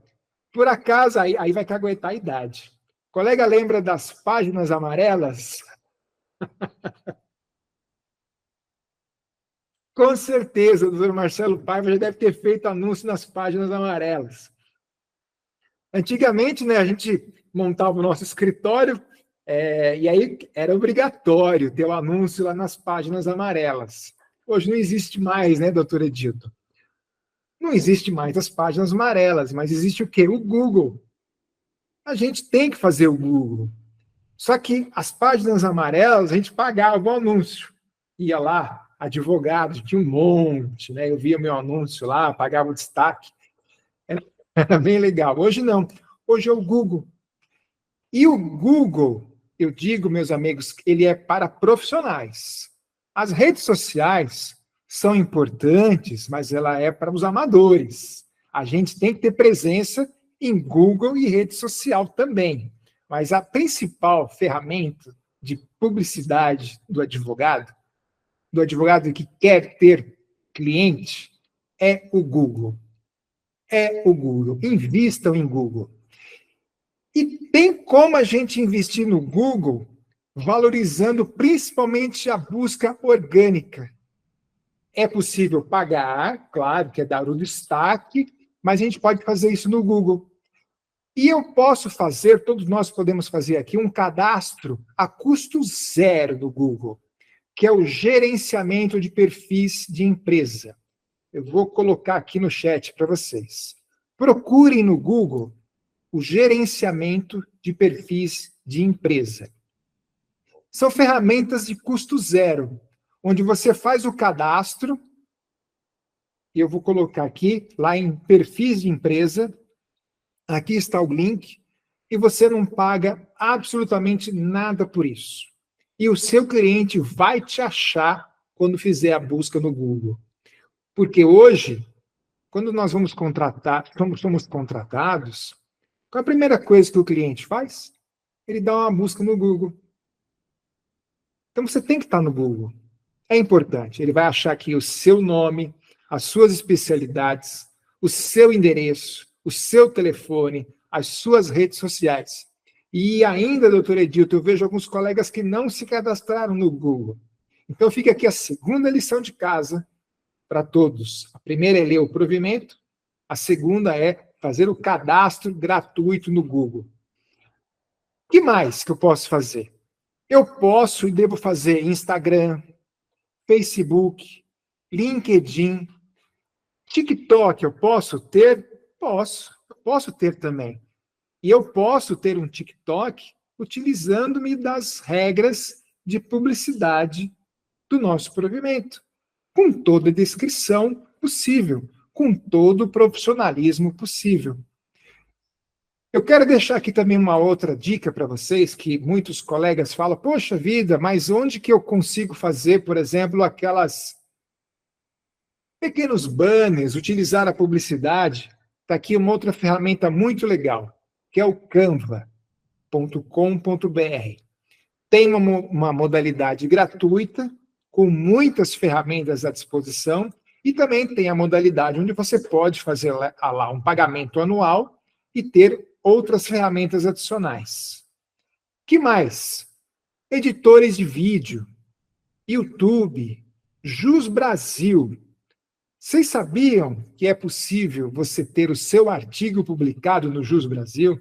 Por acaso, aí vai caguetar a idade. O colega lembra das páginas amarelas? Com certeza, o doutor Marcelo Paiva já deve ter feito anúncio nas páginas amarelas. Antigamente, né, a gente montava o nosso escritório e aí era obrigatório ter o anúncio lá nas páginas amarelas. Hoje não existe mais, né, doutor Edildo? Não existe mais as páginas amarelas, mas existe o quê? O Google. A gente tem que fazer o Google. Só que as páginas amarelas, a gente pagava o anúncio. Ia lá, advogado, tinha um monte, né? Eu via meu anúncio lá, pagava o destaque. Era bem legal. Hoje não. Hoje é o Google. E o Google, eu digo, meus amigos, ele é para profissionais. As redes sociais são importantes, mas ela é para os amadores. A gente tem que ter presença em Google e rede social também. Mas a principal ferramenta de publicidade do advogado que quer ter cliente, é o Google. É o Google. Invistam em Google. E tem como a gente investir no Google valorizando principalmente a busca orgânica. É possível pagar, claro, que é dar o destaque, mas a gente pode fazer isso no Google. E eu posso fazer, todos nós podemos fazer aqui, um cadastro a custo zero no Google, que é o gerenciamento de perfis de empresa. Eu vou colocar aqui no chat para vocês. Procurem no Google o gerenciamento de perfis de empresa. São ferramentas de custo zero, onde você faz o cadastro, e eu vou colocar aqui, lá em perfis de empresa, aqui está o link, e você não paga absolutamente nada por isso. E o seu cliente vai te achar quando fizer a busca no Google. Porque hoje, quando nós vamos contratar, somos contratados, qual é a primeira coisa que o cliente faz? Ele dá uma busca no Google. Então você tem que estar no Google. É importante. Ele vai achar aqui o seu nome, as suas especialidades, o seu endereço, o seu telefone, as suas redes sociais. E ainda, doutor Edilton, eu vejo alguns colegas que não se cadastraram no Google. Então fica aqui a segunda lição de casa para todos. A primeira é ler o provimento, a segunda é fazer o cadastro gratuito no Google. O que mais que eu posso fazer? Eu posso e devo fazer Instagram, Facebook, LinkedIn, TikTok. Eu posso ter? Posso. Eu posso ter também. E eu posso ter um TikTok utilizando-me das regras de publicidade do nosso provimento, com toda a descrição possível, com todo o profissionalismo possível. Eu quero deixar aqui também uma outra dica para vocês, que muitos colegas falam, poxa vida, mas onde que eu consigo fazer, por exemplo, aquelas pequenos banners, utilizar a publicidade? Está aqui uma outra ferramenta muito legal, que é o canva.com.br. Tem uma modalidade gratuita, com muitas ferramentas à disposição, e também tem a modalidade onde você pode fazer lá um pagamento anual e ter outras ferramentas adicionais. Que mais? Editores de vídeo, YouTube, Jus Brasil. Vocês sabiam que é possível você ter o seu artigo publicado no Jus Brasil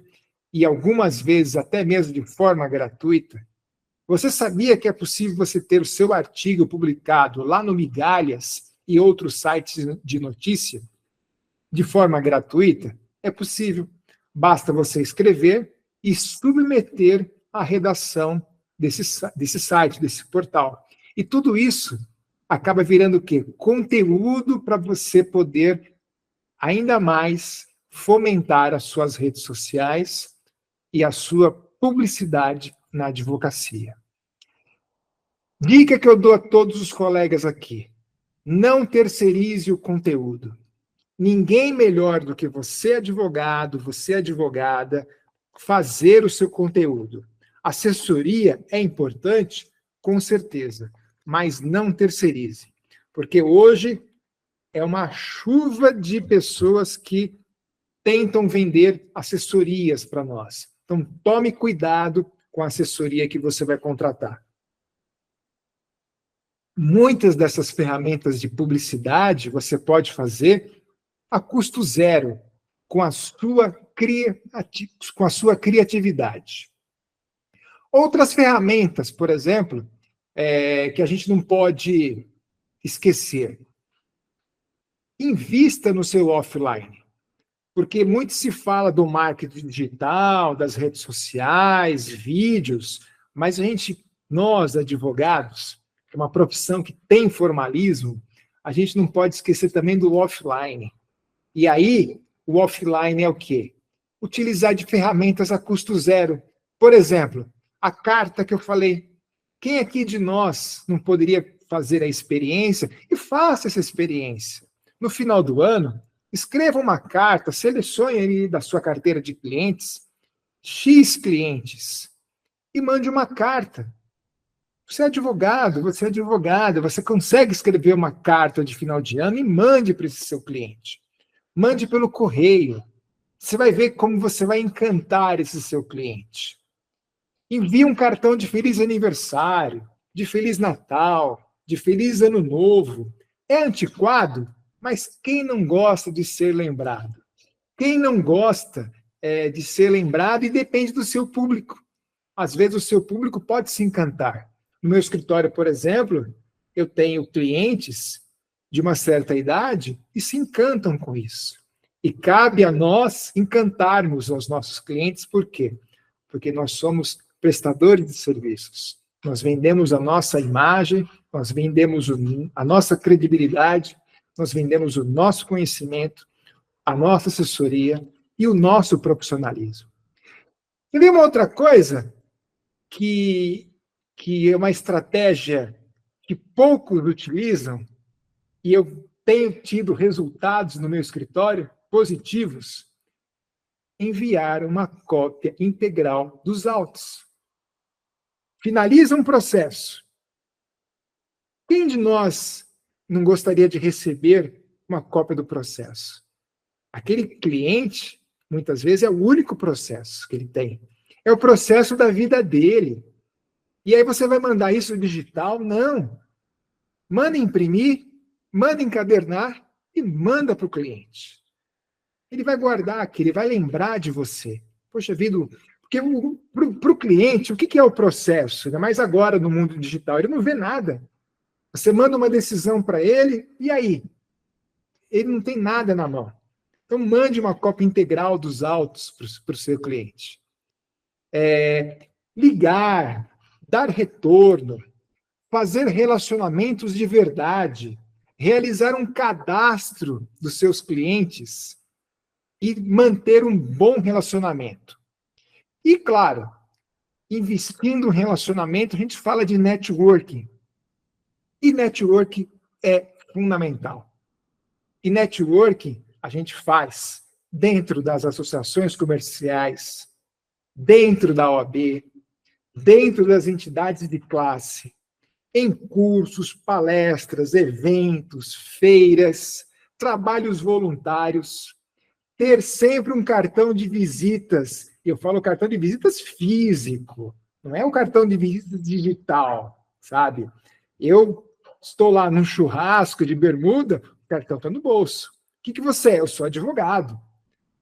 e algumas vezes até mesmo de forma gratuita? Você sabia que é possível você ter o seu artigo publicado lá no Migalhas e outros sites de notícia de forma gratuita? É possível. Basta você escrever e submeter a redação desse site, desse portal. E tudo isso acaba virando o quê? Conteúdo para você poder ainda mais fomentar as suas redes sociais e a sua publicidade na advocacia. Dica que eu dou a todos os colegas aqui: não terceirize o conteúdo. Ninguém melhor do que você, advogado, você, advogada, fazer o seu conteúdo. Assessoria é importante? Com certeza, mas não terceirize. Porque hoje é uma chuva de pessoas que tentam vender assessorias para nós. Então, tome cuidado com a assessoria que você vai contratar. Muitas dessas ferramentas de publicidade você pode fazer a custo zero, com a sua criatividade. Outras ferramentas, por exemplo, que a gente não pode esquecer. Invista no seu offline, porque muito se fala do marketing digital, das redes sociais, vídeos, mas nós, advogados, é uma profissão que tem formalismo, a gente não pode esquecer também do offline. E aí, o offline é o quê? Utilizar de ferramentas a custo zero. Por exemplo, a carta que eu falei. Quem aqui de nós não poderia fazer a experiência? E faça essa experiência. No final do ano, escreva uma carta, selecione aí da sua carteira de clientes, X clientes, e mande uma carta. Você é advogado, você é advogada, você consegue escrever uma carta de final de ano e mande para esse seu cliente. Mande pelo correio. Você vai ver como você vai encantar esse seu cliente. Envie um cartão de Feliz Aniversário, de Feliz Natal, de Feliz Ano Novo. É antiquado, mas quem não gosta de ser lembrado? Quem não gosta de ser lembrado e depende do seu público. Às vezes o seu público pode se encantar. No meu escritório, por exemplo, eu tenho clientes de uma certa idade e se encantam com isso. E cabe a nós encantarmos os nossos clientes, por quê? Porque nós somos prestadores de serviços. Nós vendemos a nossa imagem, nós vendemos a nossa credibilidade, nós vendemos o nosso conhecimento, a nossa assessoria e o nosso profissionalismo. E tem uma outra coisa que é uma estratégia que poucos utilizam, e eu tenho tido resultados no meu escritório positivos, enviar uma cópia integral dos autos. Finaliza um processo. Quem de nós não gostaria de receber uma cópia do processo? Aquele cliente, muitas vezes, é o único processo que ele tem. É o processo da vida dele. E aí você vai mandar isso digital? Não. Manda imprimir, manda encadernar e manda para o cliente. Ele vai guardar aqui, ele vai lembrar de você. Poxa vida, porque para o cliente, o que é o processo? Ainda mais agora no mundo digital, ele não vê nada. Você manda uma decisão para ele, e aí? Ele não tem nada na mão. Então, mande uma cópia integral dos autos para o seu cliente. Ligar, dar retorno, fazer relacionamentos de verdade, realizar um cadastro dos seus clientes e manter um bom relacionamento. E, claro, investindo em relacionamento, a gente fala de networking. E networking é fundamental. E networking a gente faz dentro das associações comerciais, dentro da OAB, dentro das entidades de classe, em cursos, palestras, eventos, feiras, trabalhos voluntários, ter sempre um cartão de visitas. Eu falo cartão de visitas físico, não é um cartão de visitas digital, sabe? Eu estou lá num churrasco de bermuda, o cartão está no bolso. O que você é? Eu sou advogado.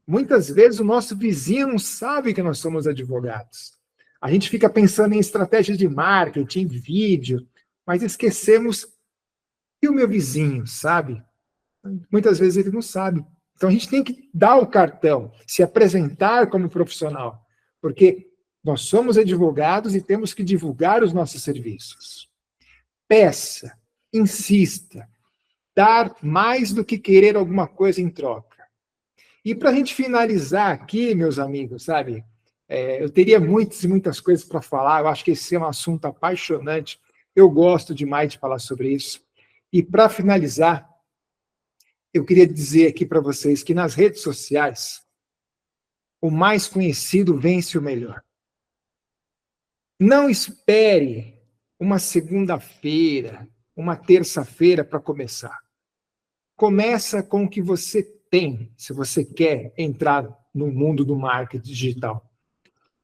Muitas vezes o nosso vizinho não sabe que nós somos advogados. A gente fica pensando em estratégias de marketing, vídeo, mas esquecemos que o meu vizinho sabe. Muitas vezes ele não sabe. Então a gente tem que dar o cartão, se apresentar como profissional, porque nós somos advogados e temos que divulgar os nossos serviços. Peça, insista, dar mais do que querer alguma coisa em troca. E para a gente finalizar aqui, meus amigos, sabe, eu teria muitas e muitas coisas para falar, eu acho que esse é um assunto apaixonante, eu gosto demais de falar sobre isso. E para finalizar, eu queria dizer aqui para vocês que nas redes sociais, o mais conhecido vence o melhor. Não espere uma segunda-feira, uma terça-feira para começar. Começa com o que você tem, se você quer entrar no mundo do marketing digital,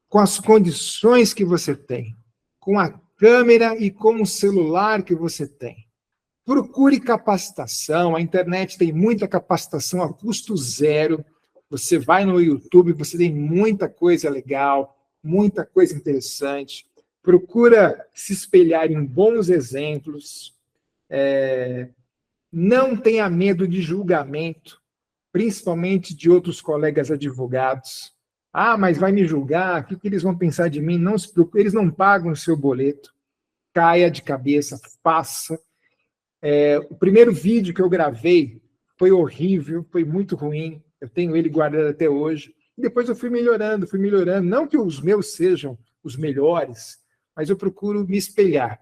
com as condições que você tem, com a câmera e com o celular que você tem. Procure capacitação, a internet tem muita capacitação a custo zero. Você vai no YouTube, você tem muita coisa legal, muita coisa interessante. Procura se espelhar em bons exemplos. Não tenha medo de julgamento, principalmente de outros colegas advogados. Ah, mas vai me julgar, o que eles vão pensar de mim? Não se preocupe, eles não pagam o seu boleto. Caia de cabeça, faça. O primeiro vídeo que eu gravei foi horrível, foi muito ruim. Eu tenho ele guardado até hoje. E depois eu fui melhorando. Não que os meus sejam os melhores, mas eu procuro me espelhar.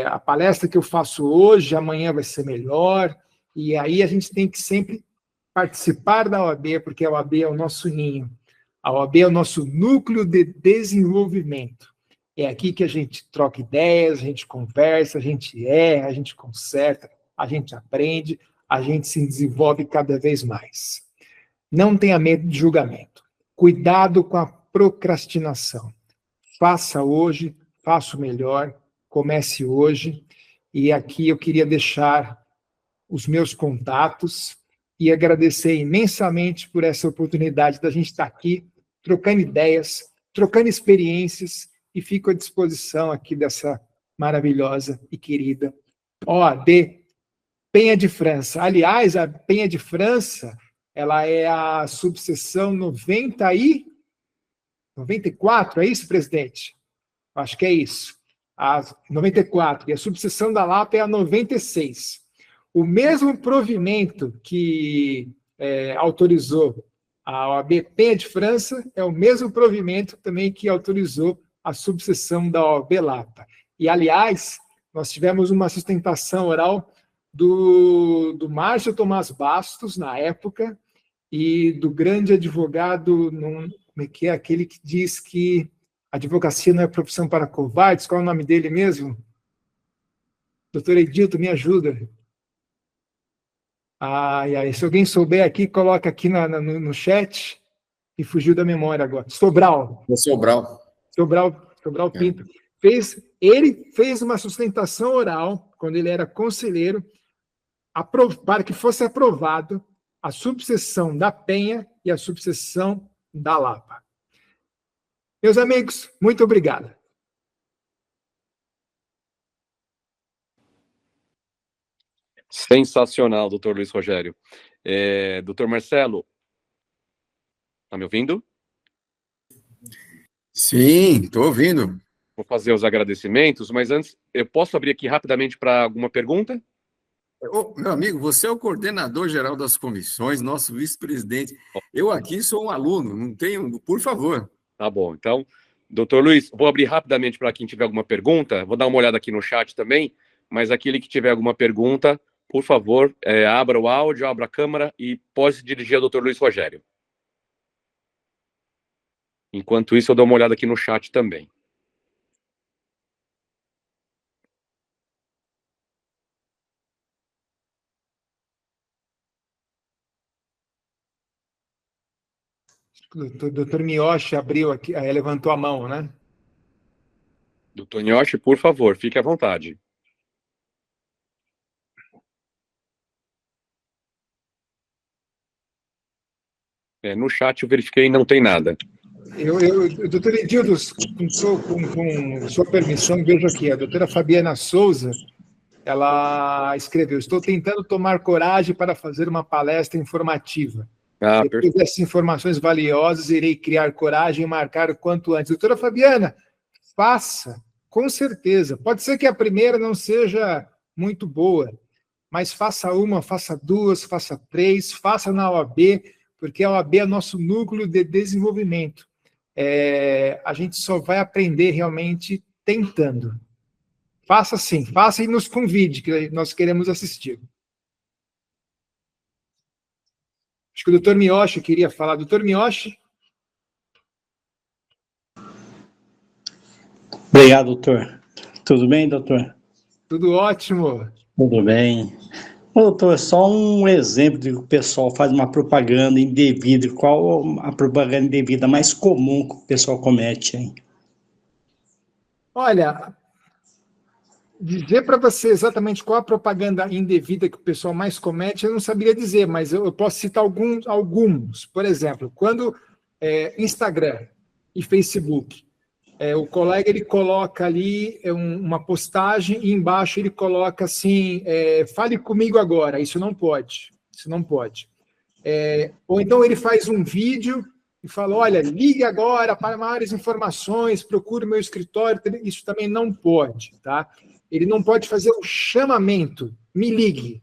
A palestra que eu faço hoje, amanhã vai ser melhor. E aí a gente tem que sempre participar da OAB, porque a OAB é o nosso ninho. A OAB é o nosso núcleo de desenvolvimento. É aqui que a gente troca ideias, a gente conversa, a gente erra, a gente conserta, a gente aprende, a gente se desenvolve cada vez mais. Não tenha medo de julgamento. Cuidado com a procrastinação. Faça hoje, faça o melhor, comece hoje. E aqui eu queria deixar os meus contatos e agradecer imensamente por essa oportunidade da gente estar aqui, trocando ideias, trocando experiências, e fico à disposição aqui dessa maravilhosa e querida OAB Penha de França. Aliás, a Penha de França, ela é a subseção 94, é isso, presidente? Acho que é isso. A 94, e a subseção da Lapa é a 96. O mesmo provimento que autorizou a OAB Penha de França é o mesmo provimento também que autorizou a subseção da OAB Lapa. E, aliás, nós tivemos uma sustentação oral do Márcio Tomás Bastos, na época, e do grande advogado, como é que é, aquele que diz que a advocacia não é profissão para covardes, qual é o nome dele mesmo? Doutor Edilton, me ajuda. Se alguém souber aqui, coloca aqui no chat, e fugiu da memória agora. Sobral. Sobral Pinto. Ele fez uma sustentação oral, quando ele era conselheiro, para que fosse aprovado a subseção da Penha e a subseção da Lapa. Meus amigos, muito obrigado. Sensacional, doutor Luiz Rogério. Doutor Marcelo, está me ouvindo? Sim, estou ouvindo. Vou fazer os agradecimentos, mas antes, eu posso abrir aqui rapidamente para alguma pergunta? Meu amigo, você é o coordenador geral das comissões, nosso vice-presidente. Eu aqui sou um aluno, não tenho, por favor. Tá bom, então, doutor Luiz, vou abrir rapidamente para quem tiver alguma pergunta, vou dar uma olhada aqui no chat também, mas aquele que tiver alguma pergunta, por favor, abra o áudio, abra a câmera e pode se dirigir ao doutor Luiz Rogério. Enquanto isso, eu dou uma olhada aqui no chat também. O doutor Miyoshi abriu aqui, levantou a mão, né? Doutor Miyoshi, por favor, fique à vontade. No chat eu verifiquei e não tem nada. Doutor Edildo, com sua permissão, vejo aqui, a doutora Fabiana Souza, ela escreveu: estou tentando tomar coragem para fazer uma palestra informativa. Depois dessas informações valiosas, irei criar coragem e marcar o quanto antes. Doutora Fabiana, faça, com certeza. Pode ser que a primeira não seja muito boa, mas faça uma, faça duas, faça três, faça na OAB, porque a OAB é nosso núcleo de desenvolvimento. A gente só vai aprender realmente tentando. Faça sim, faça e nos convide, que nós queremos assistir. Acho que o doutor Miyoshi queria falar. Doutor Miyoshi? Obrigado, doutor. Tudo bem, doutor? Tudo ótimo. Tudo bem. Doutor, só um exemplo de que o pessoal faz uma propaganda indevida. Qual a propaganda indevida mais comum que o pessoal comete, hein? Olha, dizer para você exatamente qual a propaganda indevida que o pessoal mais comete, eu não saberia dizer, mas eu posso citar alguns. Por exemplo, quando Instagram e Facebook, o colega ele coloca ali uma postagem e embaixo ele coloca assim, fale comigo agora. Isso não pode. Isso não pode. Ou então ele faz um vídeo e fala, olha, ligue agora para maiores informações, procure o meu escritório. Isso também não pode, tá? Ele não pode fazer um chamamento, me ligue,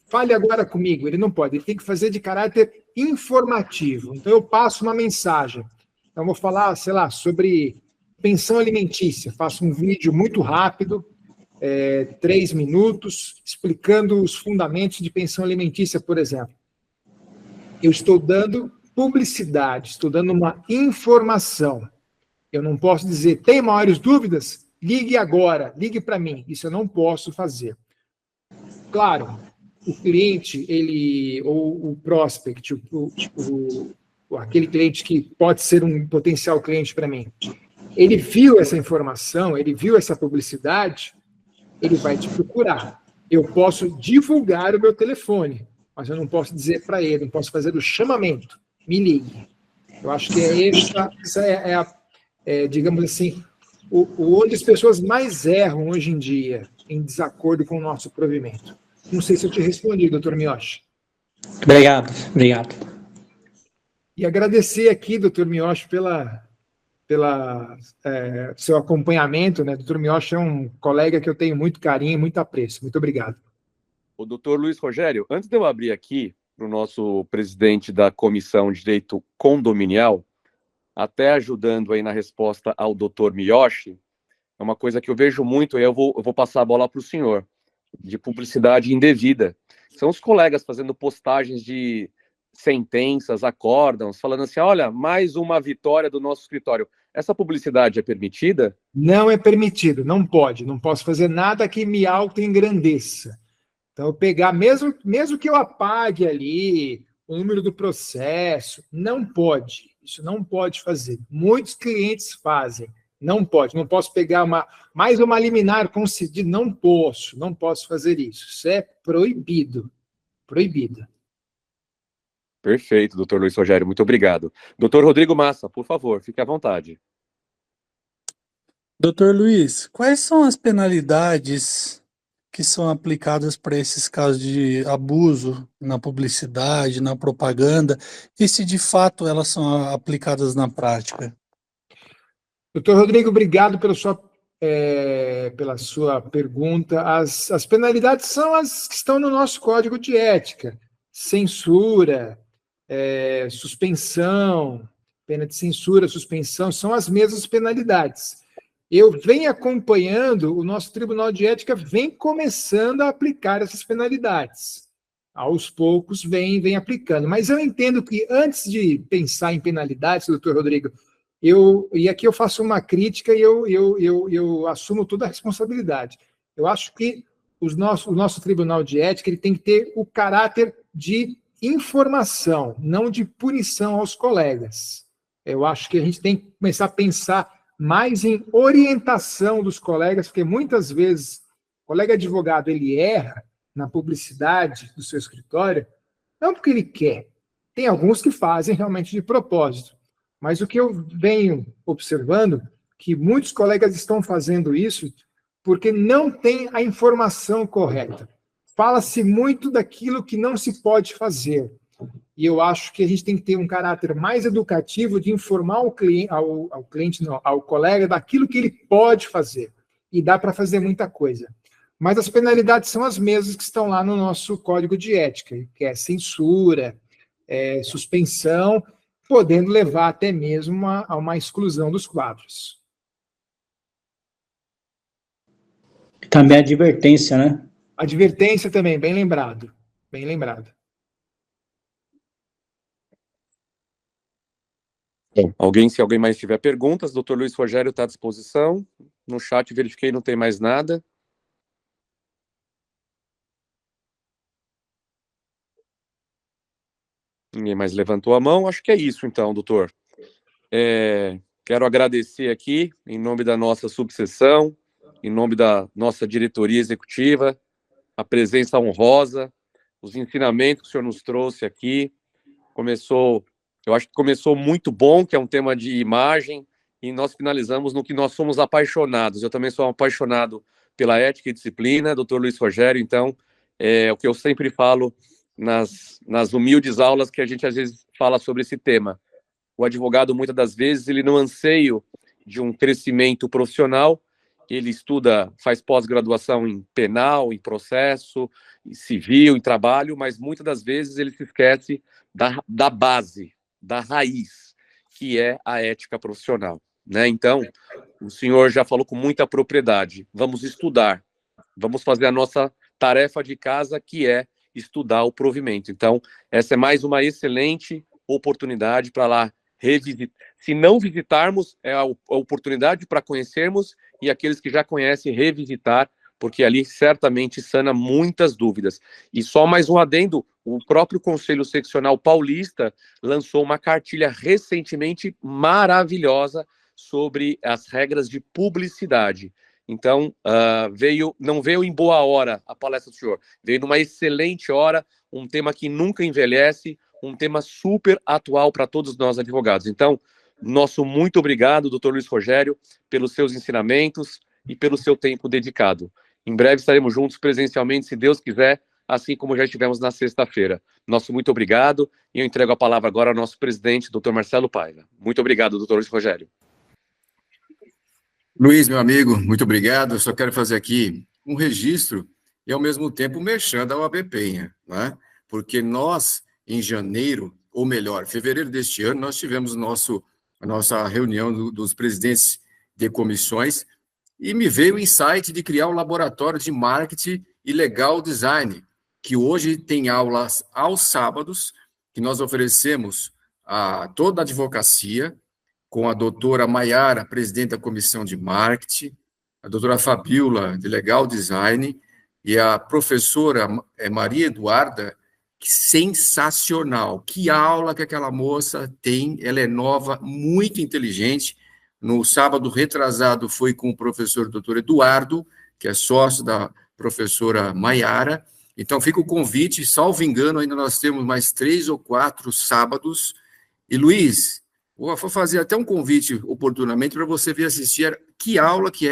fale agora comigo. Ele não pode, ele tem que fazer de caráter informativo. Então eu passo uma mensagem. Então, vou falar, sei lá, sobre pensão alimentícia. Faço um vídeo muito rápido, 3 minutos, explicando os fundamentos de pensão alimentícia, por exemplo. Eu estou dando publicidade, estou dando uma informação. Eu não posso dizer, tem maiores dúvidas? Ligue agora, ligue para mim. Isso eu não posso fazer. Claro, o cliente, ou o prospect, aquele cliente que pode ser um potencial cliente para mim, ele viu essa informação, ele viu essa publicidade, ele vai te procurar. Eu posso divulgar o meu telefone, mas eu não posso dizer para ele, não posso fazer o chamamento, me ligue. Eu acho que digamos assim, onde as pessoas mais erram hoje em dia, em desacordo com o nosso provimento. Não sei se eu te respondi, doutor Miyoshi. Obrigado. E agradecer aqui, doutor Miyoshi, pela seu acompanhamento, né? Doutor Miyoshi é um colega que eu tenho muito carinho e muito apreço. Muito obrigado. O doutor Luiz Rogério, antes de eu abrir aqui para o nosso presidente da Comissão de Direito Condominial, até ajudando aí na resposta ao doutor Miyoshi, é uma coisa que eu vejo muito, e eu vou passar a bola para o senhor, de publicidade indevida. São os colegas fazendo postagens de sentenças, acórdãos, falando assim, olha, mais uma vitória do nosso escritório. Essa publicidade é permitida? Não é permitido, não pode. Não posso fazer nada que me auto-engrandeça. Então, eu pegar, mesmo que eu apague ali o número do processo, não pode. Isso não pode fazer. Muitos clientes fazem. Não pode. Não posso pegar mais uma liminar concedida. Não posso fazer isso. Isso é proibido. Proibido. Perfeito, doutor Luiz Rogério, muito obrigado. Doutor Rodrigo Massa, por favor, fique à vontade. Doutor Luiz, quais são as penalidades que são aplicadas para esses casos de abuso na publicidade, na propaganda, e se de fato elas são aplicadas na prática? Doutor Rodrigo, obrigado pela sua pergunta. As penalidades são as que estão no nosso código de ética: censura, suspensão, pena de censura, suspensão, são as mesmas penalidades. Eu venho acompanhando, o nosso Tribunal de Ética vem começando a aplicar essas penalidades. Aos poucos vem aplicando. Mas eu entendo que antes de pensar em penalidades, doutor Rodrigo, e aqui eu faço uma crítica e eu assumo toda a responsabilidade. Eu acho que o nosso Tribunal de Ética ele tem que ter o caráter de informação, não de punição aos colegas. Eu acho que a gente tem que começar a pensar mais em orientação dos colegas, porque muitas vezes o colega advogado ele erra na publicidade do seu escritório, não porque ele quer. Tem alguns que fazem realmente de propósito. Mas o que eu venho observando, que muitos colegas estão fazendo isso porque não tem a informação correta. Fala-se muito daquilo que não se pode fazer. E eu acho que a gente tem que ter um caráter mais educativo de informar ao colega daquilo que ele pode fazer. E dá para fazer muita coisa. Mas as penalidades são as mesmas que estão lá no nosso Código de Ética, que é censura, suspensão, podendo levar até mesmo a uma exclusão dos quadros. Também a advertência, né? Advertência também, bem lembrado. Bem lembrado. Bom, se alguém mais tiver perguntas, doutor Luiz Rogério está à disposição. No chat verifiquei, não tem mais nada. Ninguém mais levantou a mão. Acho que é isso, então, doutor. Quero agradecer aqui, em nome da nossa subseção, em nome da nossa diretoria executiva, a presença honrosa, os ensinamentos que o senhor nos trouxe aqui. Eu acho que começou muito bom, que é um tema de imagem, e nós finalizamos no que nós somos apaixonados. Eu também sou apaixonado pela ética e disciplina, doutor Luiz Rogério, então, é o que eu sempre falo nas humildes aulas que a gente às vezes fala sobre esse tema. O advogado, muitas das vezes, ele no anseio de um crescimento profissional, ele estuda, faz pós-graduação em penal, em processo, em civil, em trabalho, mas muitas das vezes ele se esquece da base, da raiz, que é a ética profissional, né? Então, o senhor já falou com muita propriedade. Vamos estudar, vamos fazer a nossa tarefa de casa, que é estudar o provimento. Então, essa é mais uma excelente oportunidade para lá revisitar. Se não visitarmos, é a oportunidade para conhecermos, e aqueles que já conhecem, revisitar, porque ali certamente sana muitas dúvidas. E só mais um adendo, o próprio Conselho Seccional Paulista lançou uma cartilha recentemente maravilhosa sobre as regras de publicidade. Então, não veio em boa hora a palestra do senhor, veio numa excelente hora, um tema que nunca envelhece, um tema super atual para todos nós advogados. Então, nosso muito obrigado, doutor Luiz Rogério, pelos seus ensinamentos e pelo seu tempo dedicado. Em breve estaremos juntos presencialmente, se Deus quiser, assim como já estivemos na sexta-feira. Nosso muito obrigado, e eu entrego a palavra agora ao nosso presidente, doutor Marcelo Paiva. Muito obrigado, doutor Luiz Rogério. Luiz, meu amigo, muito obrigado. Eu só quero fazer aqui um registro e, ao mesmo tempo, mexendo da OAB Penha, né? Porque nós, em janeiro, ou melhor, fevereiro deste ano, nós tivemos a nossa reunião dos presidentes de comissões e me veio o insight de criar um laboratório de marketing e legal design, que hoje tem aulas aos sábados, que nós oferecemos a toda a advocacia, com a doutora Maiara, presidente da comissão de marketing, a doutora Fabiola, de legal design, e a professora Maria Eduarda, que sensacional. Que aula que aquela moça tem, ela é nova, muito inteligente. No sábado retrasado foi com o professor doutor Eduardo, que é sócio da professora Maiara. Então fica o convite, salvo engano, ainda nós temos mais 3 ou 4 sábados. E Luiz, vou fazer até um convite oportunamente para você vir assistir que aula que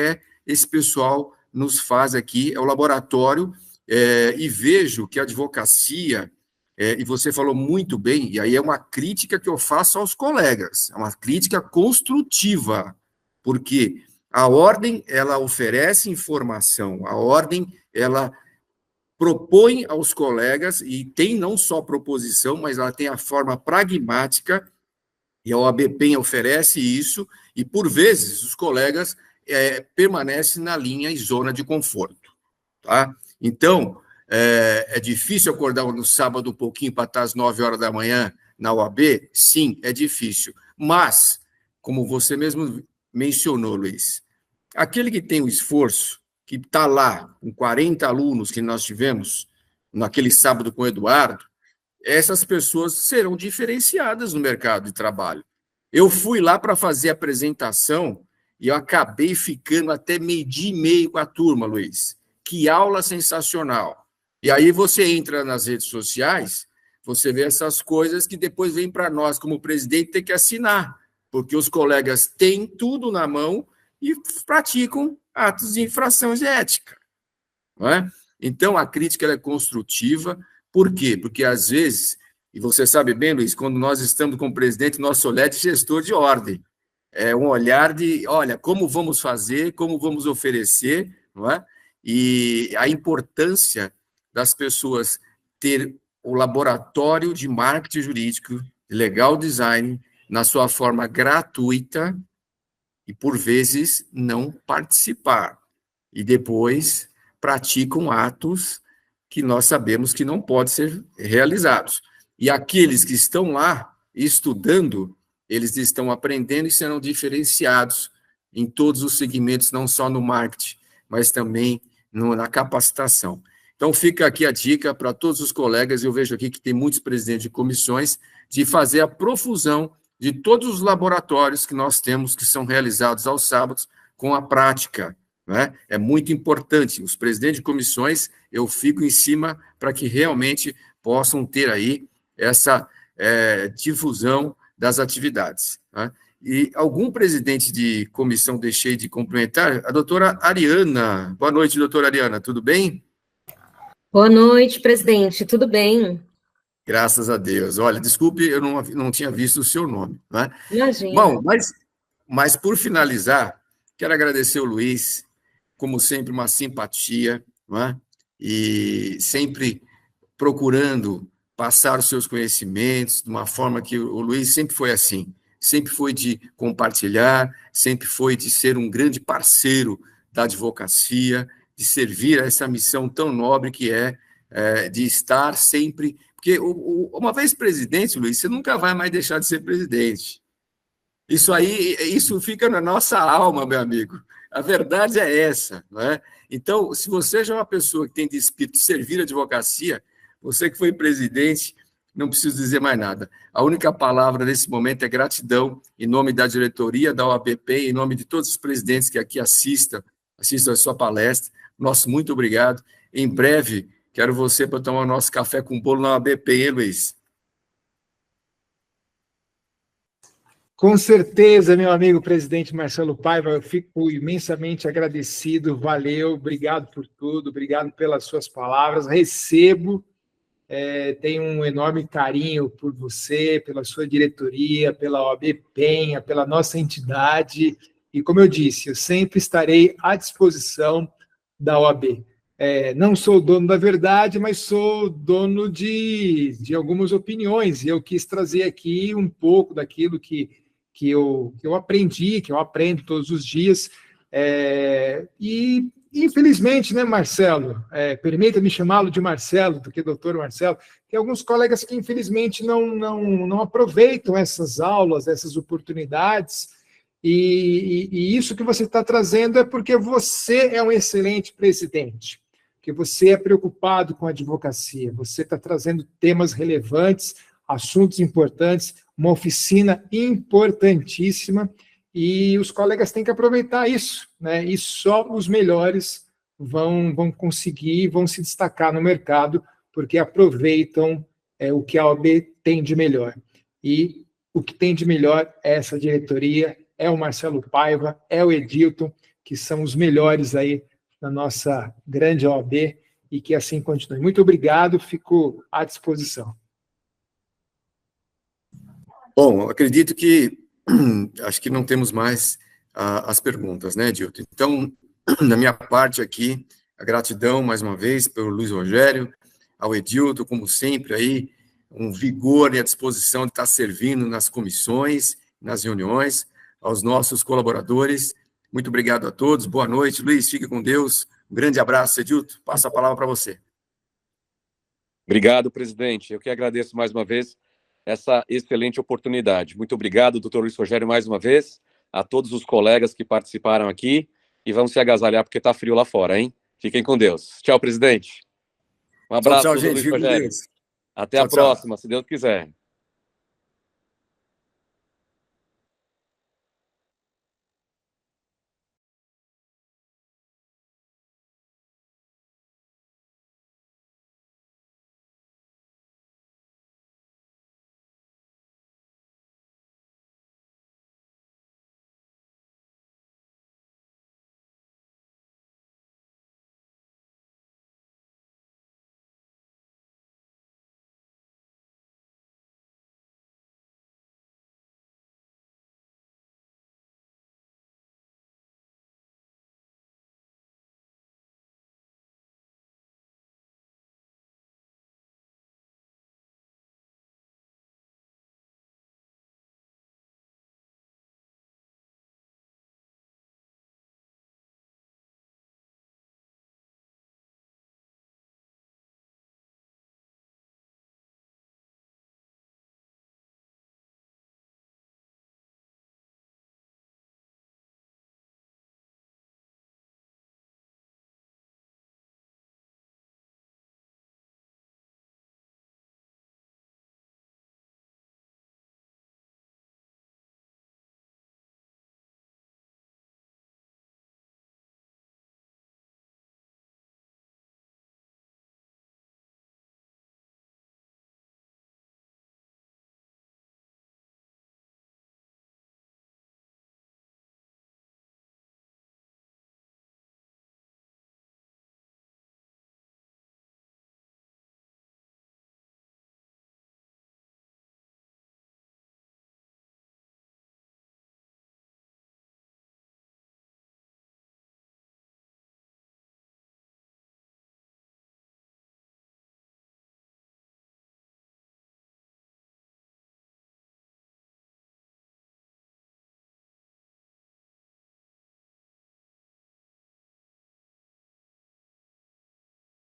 esse pessoal nos faz aqui, é o laboratório, e vejo que a advocacia, e você falou muito bem, e aí é uma crítica que eu faço aos colegas, é uma crítica construtiva, porque a ordem, ela oferece informação, a ordem, ela propõe aos colegas, e tem não só proposição, mas ela tem a forma pragmática, e a OAB Penha oferece isso, e por vezes os colegas permanecem na linha e zona de conforto. Tá? Então, é difícil acordar no sábado um pouquinho para estar às 9 horas da manhã na OAB? Sim, é difícil. Mas, como você mesmo mencionou, Luiz, aquele que tem o esforço, que está lá, com 40 alunos que nós tivemos naquele sábado com o Eduardo, essas pessoas serão diferenciadas no mercado de trabalho. Eu fui lá para fazer a apresentação e eu acabei ficando até 12h30 com a turma, Luiz. Que aula sensacional. E aí você entra nas redes sociais, você vê essas coisas que depois vem para nós, como presidente, ter que assinar, porque os colegas têm tudo na mão e praticam atos de infração de ética. Não é? Então, a crítica ela é construtiva. Por quê? Porque, às vezes, e você sabe bem, Luiz, quando nós estamos com o presidente, nosso olhar de gestor de ordem. É um olhar de, olha, como vamos fazer, como vamos oferecer, não é? E a importância das pessoas ter o laboratório de marketing jurídico, de legal design, na sua forma gratuita, e, por vezes, não participar. E depois praticam atos que nós sabemos que não podem ser realizados. E aqueles que estão lá estudando, eles estão aprendendo e serão diferenciados em todos os segmentos, não só no marketing, mas também na capacitação. Então, fica aqui a dica para todos os colegas, eu vejo aqui que tem muitos presidentes de comissões, de fazer a profusão de todos os laboratórios que nós temos, que são realizados aos sábados, com a prática, né? É muito importante. Os presidentes de comissões, eu fico em cima para que realmente possam ter aí essa difusão das atividades, né? E algum presidente de comissão deixei de cumprimentar? A doutora Ariana. Boa noite, doutora Ariana, tudo bem? Boa noite, presidente, tudo bem? Graças a Deus. Olha, desculpe, eu não tinha visto o seu nome, né? Imagina. Bom, mas por finalizar, quero agradecer o Luiz, como sempre, uma simpatia, não é? E sempre procurando passar os seus conhecimentos de uma forma que o Luiz sempre foi assim, sempre foi de compartilhar, sempre foi de ser um grande parceiro da advocacia, de servir a essa missão tão nobre que é de estar sempre... Porque uma vez presidente, Luiz, você nunca vai mais deixar de ser presidente. Isso fica na nossa alma, meu amigo. A verdade é essa, não é? Então, se você já é uma pessoa que tem de espírito de servir a advocacia, você que foi presidente, não preciso dizer mais nada. A única palavra nesse momento é gratidão, em nome da diretoria da OABP, em nome de todos os presidentes que aqui assistam a sua palestra. Nosso muito obrigado. Em breve, quero você para tomar o nosso café com bolo na OABP, hein, Luiz? Com certeza, meu amigo presidente Marcelo Paiva, eu fico imensamente agradecido, valeu, obrigado por tudo, obrigado pelas suas palavras, recebo, tenho um enorme carinho por você, pela sua diretoria, pela OAB Penha, pela nossa entidade, e como eu disse, eu sempre estarei à disposição da OAB. Não sou dono da verdade, mas sou dono de algumas opiniões, e eu quis trazer aqui um pouco daquilo que eu aprendi, que eu aprendo todos os dias, e infelizmente, né, Marcelo, permita-me chamá-lo de Marcelo, do que doutor Marcelo, tem alguns colegas que infelizmente não aproveitam essas aulas, essas oportunidades, e isso que você está trazendo é porque você é um excelente presidente, que você é preocupado com a advocacia, você está trazendo temas relevantes, assuntos importantes, uma oficina importantíssima, e os colegas têm que aproveitar isso, né? E só os melhores vão conseguir, vão se destacar no mercado, porque aproveitam o que a OAB tem de melhor. E o que tem de melhor é essa diretoria, é o Marcelo Paiva, é o Edilton, que são os melhores aí na nossa grande OAB, e que assim continue. Muito obrigado, fico à disposição. Bom, acredito que acho que não temos mais as perguntas, né, Edilton? Então, da minha parte aqui, a gratidão mais uma vez pelo Luiz Rogério, ao Edilton, como sempre, aí, um vigor e a disposição de estar servindo nas comissões, nas reuniões, aos nossos colaboradores. Muito obrigado a todos, boa noite. Luiz, fique com Deus. Um grande abraço, Edilton. Passo a palavra para você. Obrigado, presidente. Eu que agradeço mais uma vez essa excelente oportunidade. Muito obrigado, doutor Luiz Rogério, mais uma vez, a todos os colegas que participaram aqui, e vamos se agasalhar porque está frio lá fora, hein? Fiquem com Deus. Tchau, presidente. Um abraço, tchau, gente. Luiz Rogério. Até a próxima, se Deus quiser.